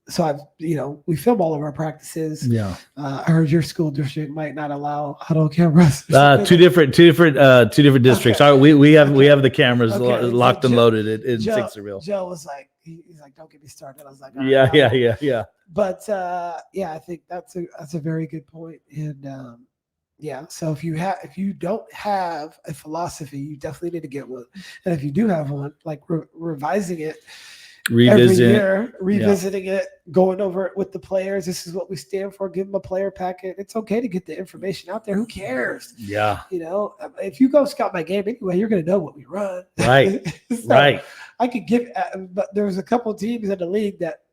So we film all of our practices. Yeah. I heard your school district might not allow huddle cameras.
Two different districts. Okay. We have the cameras locked and loaded in Sixerville.
Joe was like, he's like, don't get me started. I was like,
yeah.
But I think that's a very good point. And so if you don't have a philosophy, you definitely need to get one. And if you do have one, like revising it. Every year, revisiting it, going over it with the players. This is what we stand for. Give them a player packet. It's okay to get the information out there. Who cares?
Yeah.
If you go scout my game anyway, you're going to know what we run.
Right. Right.
I could give, but there's a couple teams in the league that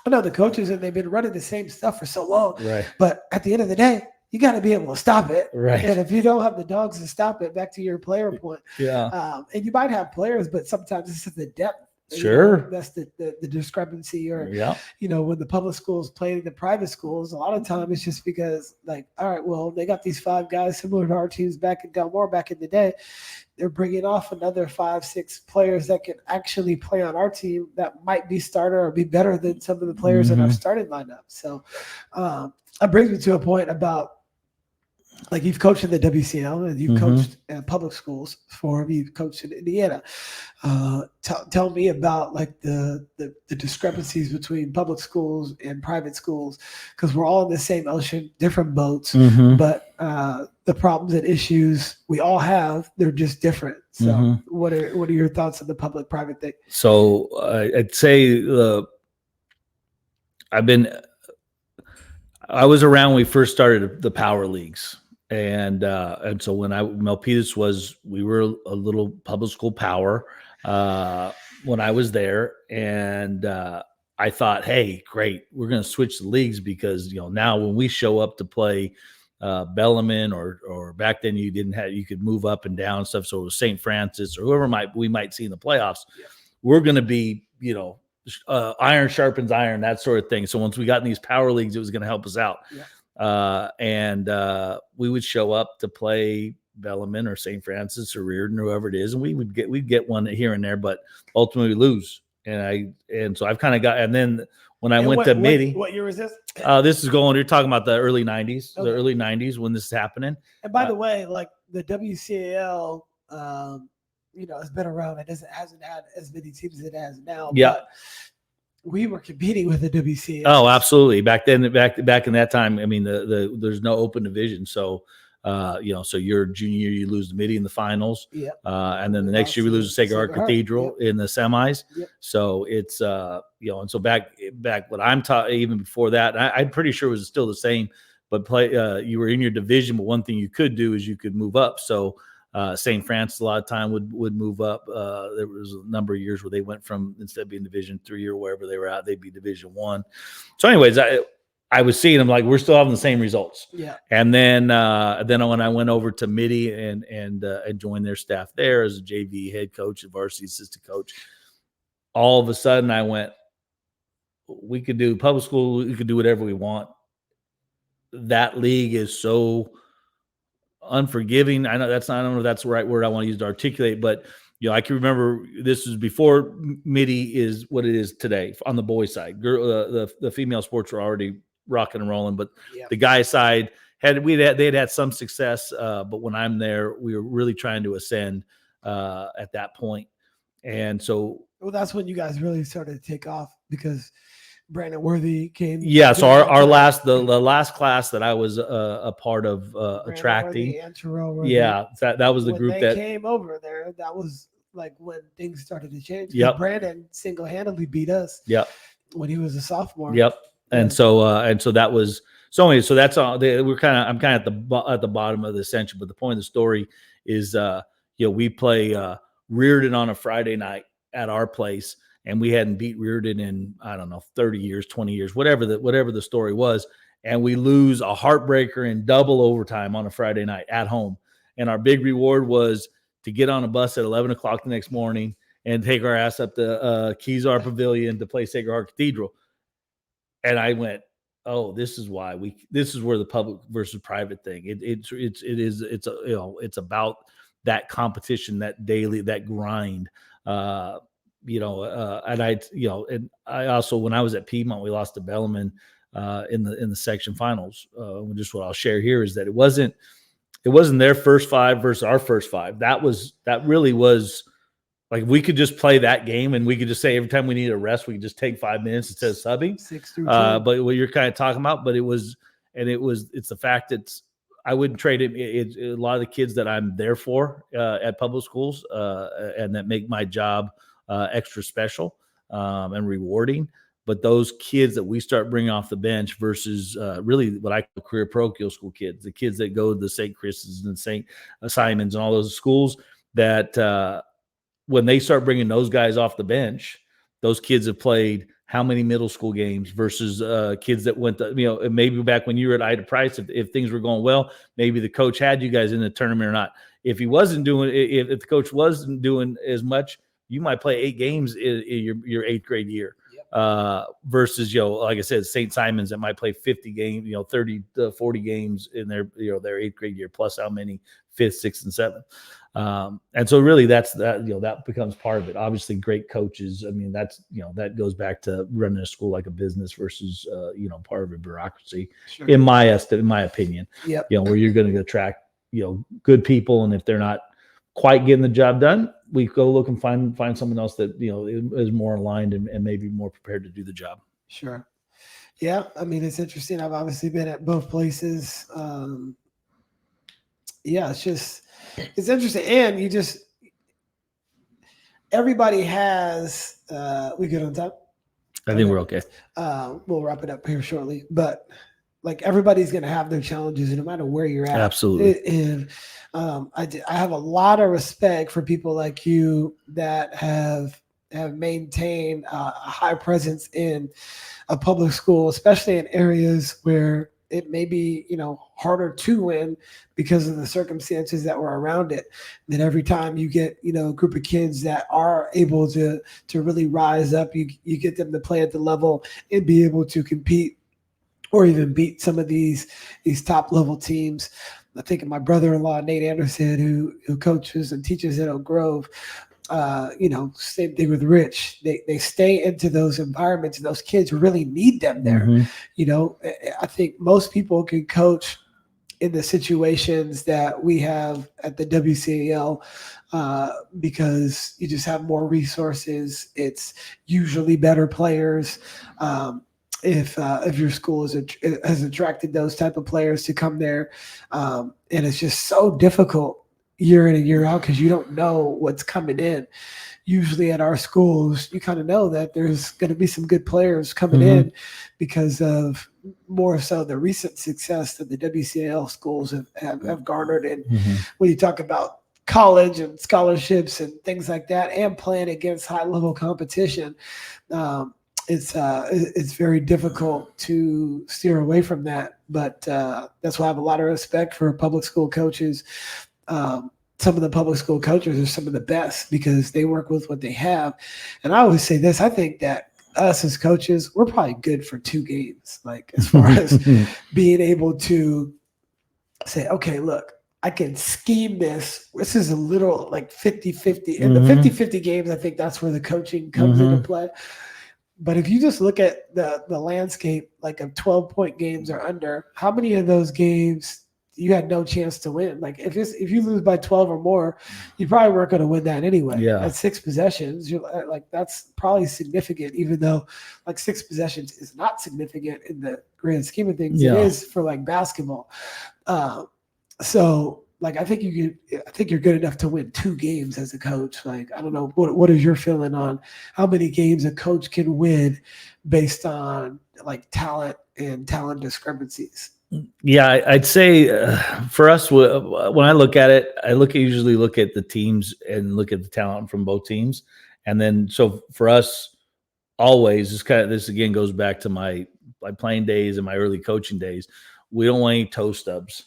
I know the coaches and they've been running the same stuff for so long.
Right.
But at the end of the day, you got to be able to stop it.
Right.
And if you don't have the dogs to stop it, back to your player point.
Yeah.
And you might have players, but sometimes it's the depth.
Sure.
That's the discrepancy. Or when the public schools play the private schools, a lot of time it's just because like, all right, well, they got these 5 guys similar to our teams back in Delmore back in the day. They're bringing off another 5-6 players that can actually play on our team that might be starter or be better than some of the players in our starting lineup. So that brings me to a point about, like, you've coached in the WCL and you've coached in public schools for me. You've coached in Indiana. Tell me about like the discrepancies between public schools and private schools, because we're all in the same ocean, different boats, but the problems and issues we all have, they're just different. So what are your thoughts on the public-private thing?
So I'd say I was around when we first started the power leagues. And so when Milpitas we were a little public school power when I was there, and I thought, hey, great, we're going to switch the leagues because now when we show up to play Bellarmine or back then you could move up and down and stuff. So it was St. Francis or whoever we might see in the playoffs. Yeah. We're going to be iron sharpens iron, that sort of thing. So once we got in these power leagues, it was going to help us out. Yeah. And we would show up to play Bellarmine or St. Francis or Reardon or whoever it is, and we'd get one here and there, but ultimately we lose. And so I've kind of got, and then when I went to Midi,
what year was this?
This is going, you're talking about the early 90s,
Okay.
the early 90s when this is happening.
And by the way, like the WCAL, it's been around. It hasn't had as many teams as it has now.
Yeah.
But we were competing with the WCAL.
Oh, absolutely. Back then, back in that time, I mean, there's no open division. So, so your junior year, you lose the Midi in the finals.
Yep.
And then the next year we lose to Sacred Heart Cathedral in the semis.
Yep.
So it's, and so back what I'm taught, even before that, I'm pretty sure it was still the same, but you were in your division, but one thing you could do is you could move up. So, St. Francis a lot of time would move up. There was a number of years where they went from, instead of being Division 3 or wherever they were at, they'd be Division 1. So anyways, I was seeing them like we're still having the same results.
Yeah.
And then when I went over to Midi and joined their staff there as a JV head coach and varsity assistant coach, all of a sudden I went, we could do public school, we could do whatever we want. That league is so unforgiving. I know I don't know if that's the right word I want to use to articulate, but I can remember this was before Midi is what it is today on the boys' side. The female sports were already rocking and rolling, but the guys' side they'd had some success. But when I'm there, we were really trying to ascend at that point. And so,
well, that's when you guys really started to take off because Brandon Worthy came.
Yeah, so the last class that I was a part of attracting. That was the group that
came over there. That was like when things started to change.
Yep.
Brandon single-handedly beat us.
Yep.
When he was a sophomore.
Yep. And so that was anyway. So that's all. I'm kind of at the bottom of the ascension. But the point of the story is, we play Reardon on a Friday night at our place. And we hadn't beat Reardon in, I don't know, 30 years, 20 years, whatever the story was. And we lose a heartbreaker in double overtime on a Friday night at home. And our big reward was to get on a bus at 11 o'clock the next morning and take our ass up to Kezar Pavilion to play Sacred Heart Cathedral. And I went, oh, this is where the public versus private thing. It's about that competition, that daily, that grind. And I also, when I was at Piedmont, we lost to Bellarmine in the section finals. Just what I'll share here is that it wasn't their first five versus our first five. That really was like, we could just play that game and we could just say every time we need a rest, we could just take 5 minutes instead of subbing.
6 through 10.
But what you're kind of talking about, it's the fact that I wouldn't trade it. It's a lot of the kids that I'm there for at public schools and that make my job extra special and rewarding. But those kids that we start bringing off the bench versus really what I call career parochial school kids, the kids that go to the St. Chris's and St. Simons and all those schools, that when they start bringing those guys off the bench, those kids have played how many middle school games versus kids that went to, maybe back when you were at Ida Price, if things were going well, maybe the coach had you guys in the tournament or not. If he wasn't doing, if the coach wasn't doing as much, you might play 8 games in your 8th grade year. Versus, like I said, St. Simons that might play 50 games, 30 to 40 games in their 8th grade year, plus how many 5th, 6th, and 7th. And so really that becomes part of it. Obviously great coaches. I mean, that's, that goes back to running a school like a business versus, part of a bureaucracy,
Sure.
in my opinion.
Yep.
Where you're going to attract, good people. And if they're not quite getting the job done, we go look and find someone else that is more aligned and maybe more prepared to do the job.
Sure. Yeah, I mean, it's interesting. I've obviously been at both places. It's interesting, and everybody has. We good on time?
I think we're okay.
We'll wrap it up here shortly, but like everybody's going to have their challenges no matter where you're at.
Absolutely.
And I have a lot of respect for people like you that have maintained a high presence in a public school, especially in areas where it may be, harder to win because of the circumstances that were around it. And then every time you get, a group of kids that are able to really rise up, you get them to play at the level and be able to compete or even beat some of these top level teams. I think of my brother-in-law, Nate Anderson, who coaches and teaches at Oak Grove. Same thing with Rich. They stay into those environments, and those kids really need them there. I think most people can coach in the situations that we have at the WCAL because you just have more resources. It's usually better players. If your school has attracted those type of players to come there, and it's just so difficult year in and year out because you don't know what's coming in. Usually at our schools, you kind of know that there's going to be some good players coming in because of more so the recent success that the WCAL schools have garnered. And when you talk about college and scholarships and things like that, and playing against high level competition, it's very difficult to steer away from that. But that's why I have a lot of respect for public school coaches. Some of the public school coaches are some of the best because they work with what they have. And I always say this, I think that us as coaches, we're probably good for 2 games, like as far as being able to say, okay, look, I can scheme this. This is a little like 50-50. In the 50-50 games, I think that's where the coaching comes into play. But if you just look at the landscape, like of 12-point games or under, how many of those games you had no chance to win? Like if you lose by 12 or more, you probably weren't going to win that anyway.
Yeah.
At 6 possessions, you're like, that's probably significant, even though like 6 possessions is not significant in the grand scheme of things. It is for like basketball. So like I think you're good enough to win 2 games as a coach. Like I don't know what is your feeling on how many games a coach can win based on like talent and talent discrepancies.
Yeah, I'd say for us, when I look at it, usually look at the teams and look at the talent from both teams. And then, so for us, always, this again goes back to my playing days and my early coaching days. We don't want any toe stubs.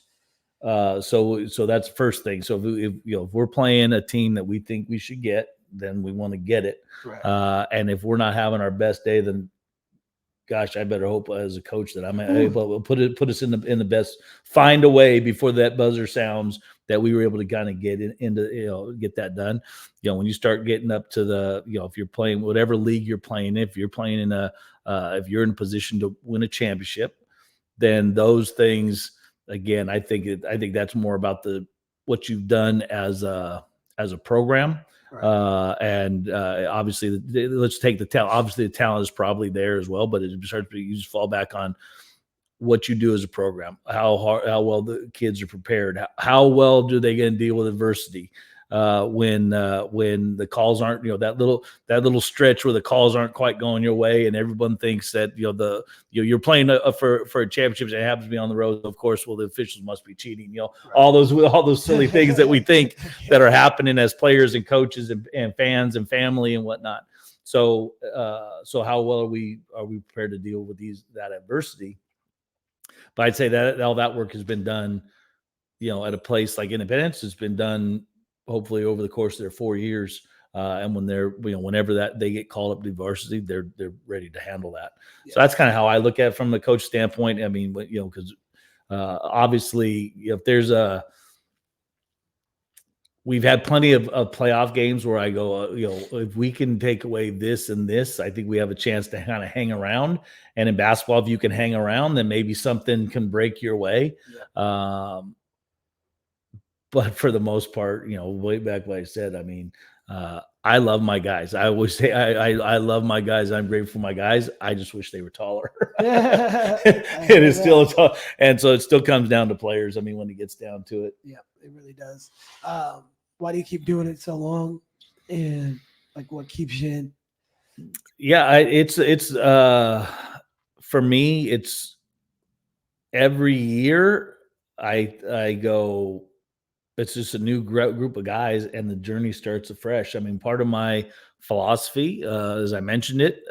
So that's the first thing. So if we're playing a team that we think we should get, then we want to get it. Right. And if we're not having our best day, then gosh, I better hope as a coach that I'm able to put us in the best, find a way before that buzzer sounds that we were able to kind of get into, get that done. When you start getting up to the, if you're playing whatever league you're playing, if you're playing if you're in a position to win a championship, then those things, again, I think that's more about what you've done as a program. Right. And obviously, let's take the talent. Obviously, the talent is probably there as well, but you just fall back on what you do as a program, how well the kids are prepared, how well do they get to deal with adversity when the calls aren't, that little stretch where the calls aren't quite going your way, and everyone thinks that you're playing for a championship and it happens to be on the road. Of course, well, the officials must be cheating. Right. all those silly things that we think that are happening as players and coaches and fans and family and whatnot. So how well are we prepared to deal with that adversity? But I'd say that all that work has been done, at a place like Independence. It's been done hopefully over the course of their 4 years. And when they're, whenever that they get called up to varsity, they're ready to handle that. Yeah. So that's kind of how I look at it from the coach standpoint. I mean, because obviously, if there's we've had plenty of playoff games where I go, if we can take away this and this, I think we have a chance to kind of hang around. And in basketball, if you can hang around, then maybe something can break your way. Yeah. But for the most part, way back what I said, I mean, I love my guys. I always say I love my guys. I'm grateful for my guys. I just wish they were taller. It is still tall. And so it still comes down to players. I mean, when it gets down to it.
Yeah, it really does. Why do you keep doing it so long? And like what keeps you in?
Yeah, it's for me, it's every year I go, it's just a new group of guys and the journey starts afresh. I mean, part of my philosophy, as I mentioned it,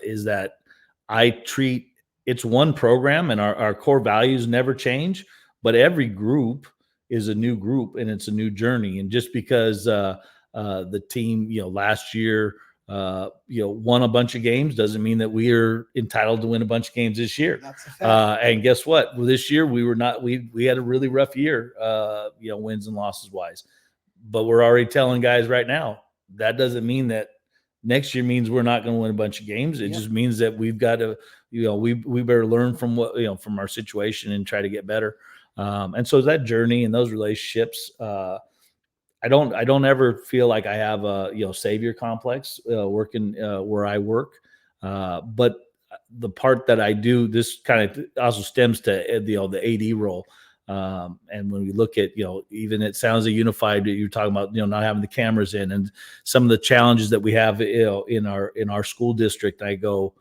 is that I treat it's one program and our core values never change, but every group is a new group and it's a new journey. And just because the team, last year, won a bunch of games doesn't mean that we are entitled to win a bunch of games this year. That's a fact. And guess what? Well, this year we were not. We had a really rough year, wins and losses wise. But we're already telling guys right now, that doesn't mean that next year means we're not going to win a bunch of games. It just means that we've got to, we better learn from from our situation and try to get better. And so that journey and those relationships, I don't ever feel like I have a savior complex working where I work, but the part that I do, this kind of also stems to the AD role. And when we look at even it sounds a unified. You're talking about not having the cameras in and some of the challenges that we have in our school district. I go,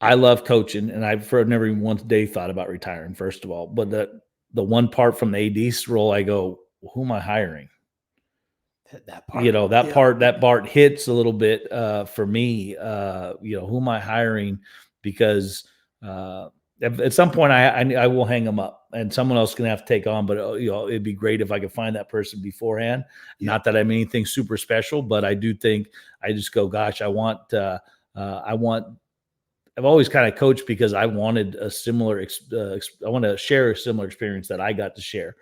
I love coaching, and I've never even one day thought about retiring. First of all, but the one part from the AD's role, I go, who am I hiring?
That part,
that part hits a little bit for me. Who am I hiring? Because at some point I will hang them up, and someone else is going to have to take on. But it'd be great if I could find that person beforehand. Yeah. Not that I'm anything super special, but I do think I just go, gosh, I've always kind of coached because I wanted a similar. I want to share a similar experience that I got to share.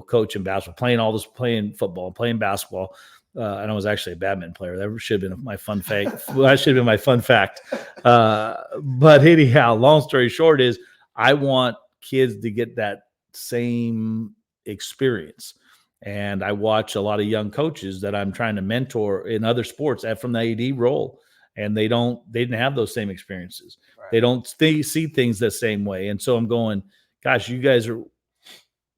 Coaching basketball, playing football, playing basketball. And I was actually a badminton player. That should have been my fun fact. That should have been my fun fact. But anyhow, long story short is I want kids to get that same experience. And I watch a lot of young coaches that I'm trying to mentor in other sports from the AD role. And they didn't have those same experiences. Right. They don't see things the same way. And so I'm going, gosh, you guys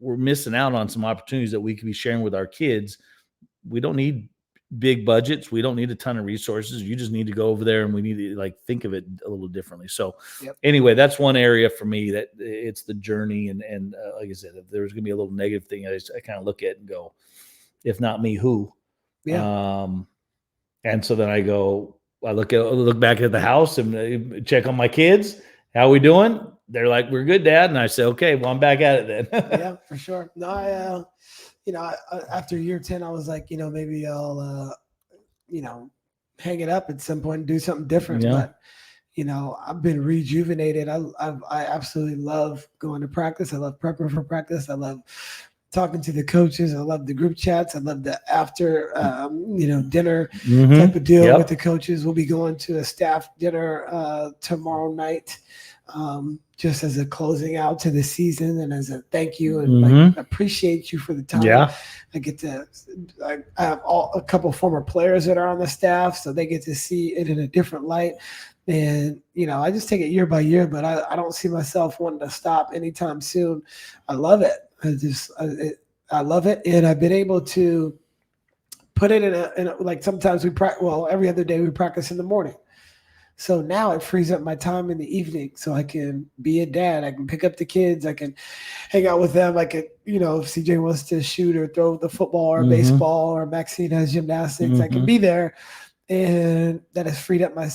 we're missing out on some opportunities that we could be sharing with our kids. We don't need big budgets. We don't need a ton of resources. You just need to go over there and we need to think of it a little differently. So Anyway, that's one area for me that it's the journey. And like I said, if there's going to be a little negative thing, I kind of look at it and go, if not me, who? Yeah. And so then I look back at the house and check on my kids. How we doing? They're like, we're good, Dad. And I say, okay, well, I'm back at it then.
Yeah, for sure. No, after year 10, I was like, maybe I'll, hang it up at some point and do something different. Yeah. But, I've been rejuvenated. I absolutely love going to practice. I love prepping for practice. I love talking to the coaches. I love the group chats. I love the after, dinner type of deal with the coaches. We'll be going to a staff dinner tomorrow night. Just as a closing out to the season and as a thank you and appreciate you for the time. Yeah. I have a couple former players that are on the staff, so they get to see it in a different light. And, I just take it year by year, but I don't see myself wanting to stop anytime soon. I love it. I love it. And I've been able to put it in a sometimes every other day we practice in the morning. So now it frees up my time in the evening so I can be a dad. I can pick up the kids. I can hang out with them. I could, if CJ wants to shoot or throw the football or baseball or Maxine has gymnastics, I can be there. And that has freed up my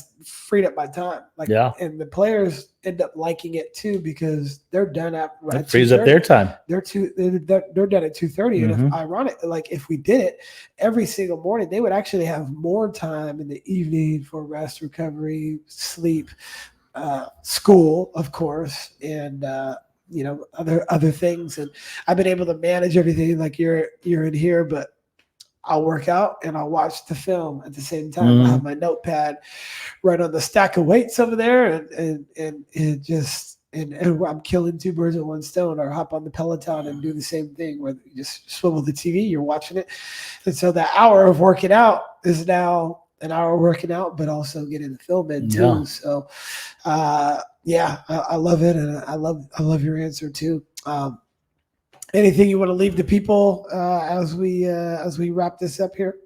time. And the players end up liking it too because they're done at
that frees up their time.
They're done at 2:30. And if ironic, if we did it every single morning, they would actually have more time in the evening for rest, recovery, sleep, school, of course, and other things. And I've been able to manage everything like you're in here, but I'll work out and I'll watch the film at the same time. I have my notepad right on the stack of weights over there, and I'm killing two birds with one stone. Or hop on the Peloton and do the same thing where you just swivel the TV, you're watching it, and so that hour of working out is now an hour working out, but also getting the film in too. Yeah. So, I love it, and I love your answer too. Anything you want to leave the people as we wrap this up here?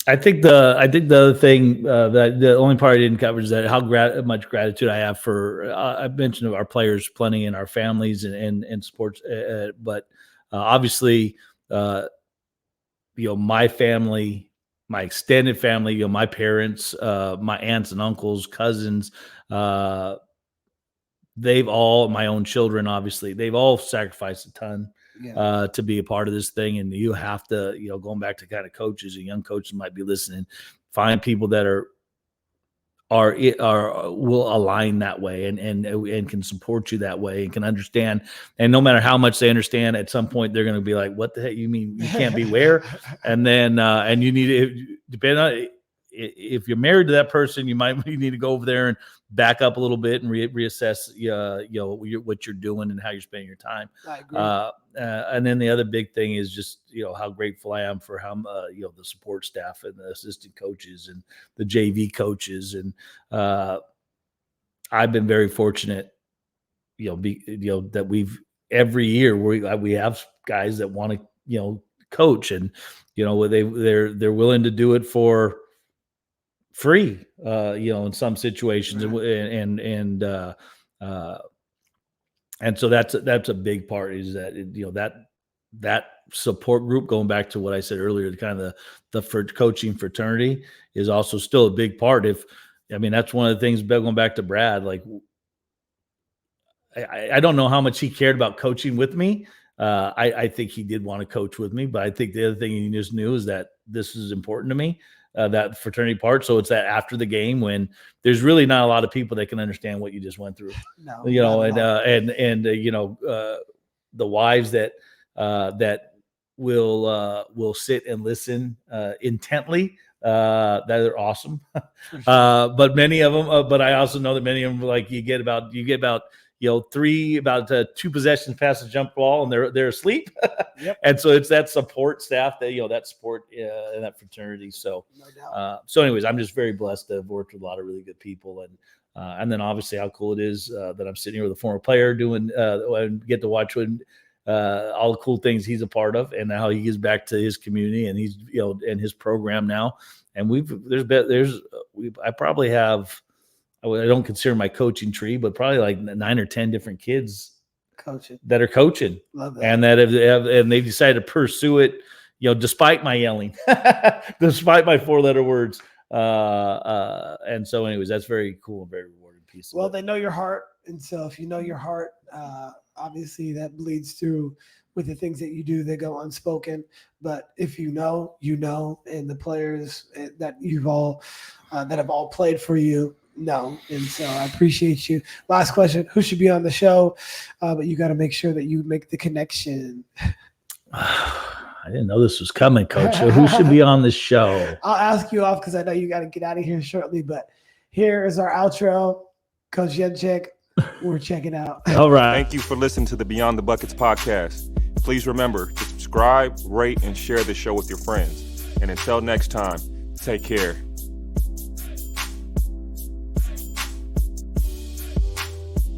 I think the other thing that the only part I didn't cover is that how much gratitude I have for I mentioned our players plenty and our families and sports, but obviously my family, my extended family, my parents, my aunts and uncles, cousins, they've all, my own children, obviously, they've all sacrificed a ton. Yeah. To be a part of this thing. And you have to, going back to kind of coaches and young coaches might be listening, find people that will align that way and can support you that way and can understand. And no matter how much they understand, at some point they're going to be like, "What the heck you mean you can't be where?" And then and you need to depend on if you're married to that person, you need to go over there and back up a little bit and reassess what you're doing and how you're spending your time.
I agree.
And then the other big thing is just how grateful I am for how the support staff and the assistant coaches and the JV coaches, and I've been very fortunate that we've every year we have guys that want to coach, and they're willing to do it for free in some situations. Right. And so that's a big part, is that that support group, going back to what I said earlier, kind of the for coaching fraternity is also still a big part. That's one of the things, going back to Brad, like I don't know how much he cared about coaching with me. I think he did want to coach with me, but I think the other thing he just knew is that this is important to me, that fraternity part. So it's that after the game, when there's really not a lot of people that can understand what you just went through, the wives that will sit and listen intently. That are awesome. Sure. But many of them, but I also know that many of them, like you get about 2 possessions past the jump ball and they're asleep. Yep. And so it's that support staff that support in that fraternity. So, no doubt. So anyways, I'm just very blessed to have worked with a lot of really good people, and then obviously how cool it is that I'm sitting here with a former player doing and get to watch when all the cool things he's a part of, and how he gives back to his community, and he's and his program now. And I probably have, I don't consider my coaching tree, but probably like 9 or 10 different kids that are coaching. Love that. And and they've decided to pursue it, despite my yelling, despite my 4-letter words. And so anyways, that's very cool and very rewarding piece.
Well, they know your heart. And so if you know your heart, obviously that bleeds through with the things that you do that go unspoken. But if and the players that that have all played for you know. And so I appreciate you. Last question: who should be on the show? But you got to make sure that you make the connection.
I didn't know this was coming, Coach. So who should be on the show?
I'll ask you off because I know you got to get out of here shortly. But here is our outro, Coach Yenchik. We're checking out.
All right.
Thank you for listening to the Beyond the Buckets podcast. Please remember to subscribe, rate, and share the show with your friends. And until next time, take care.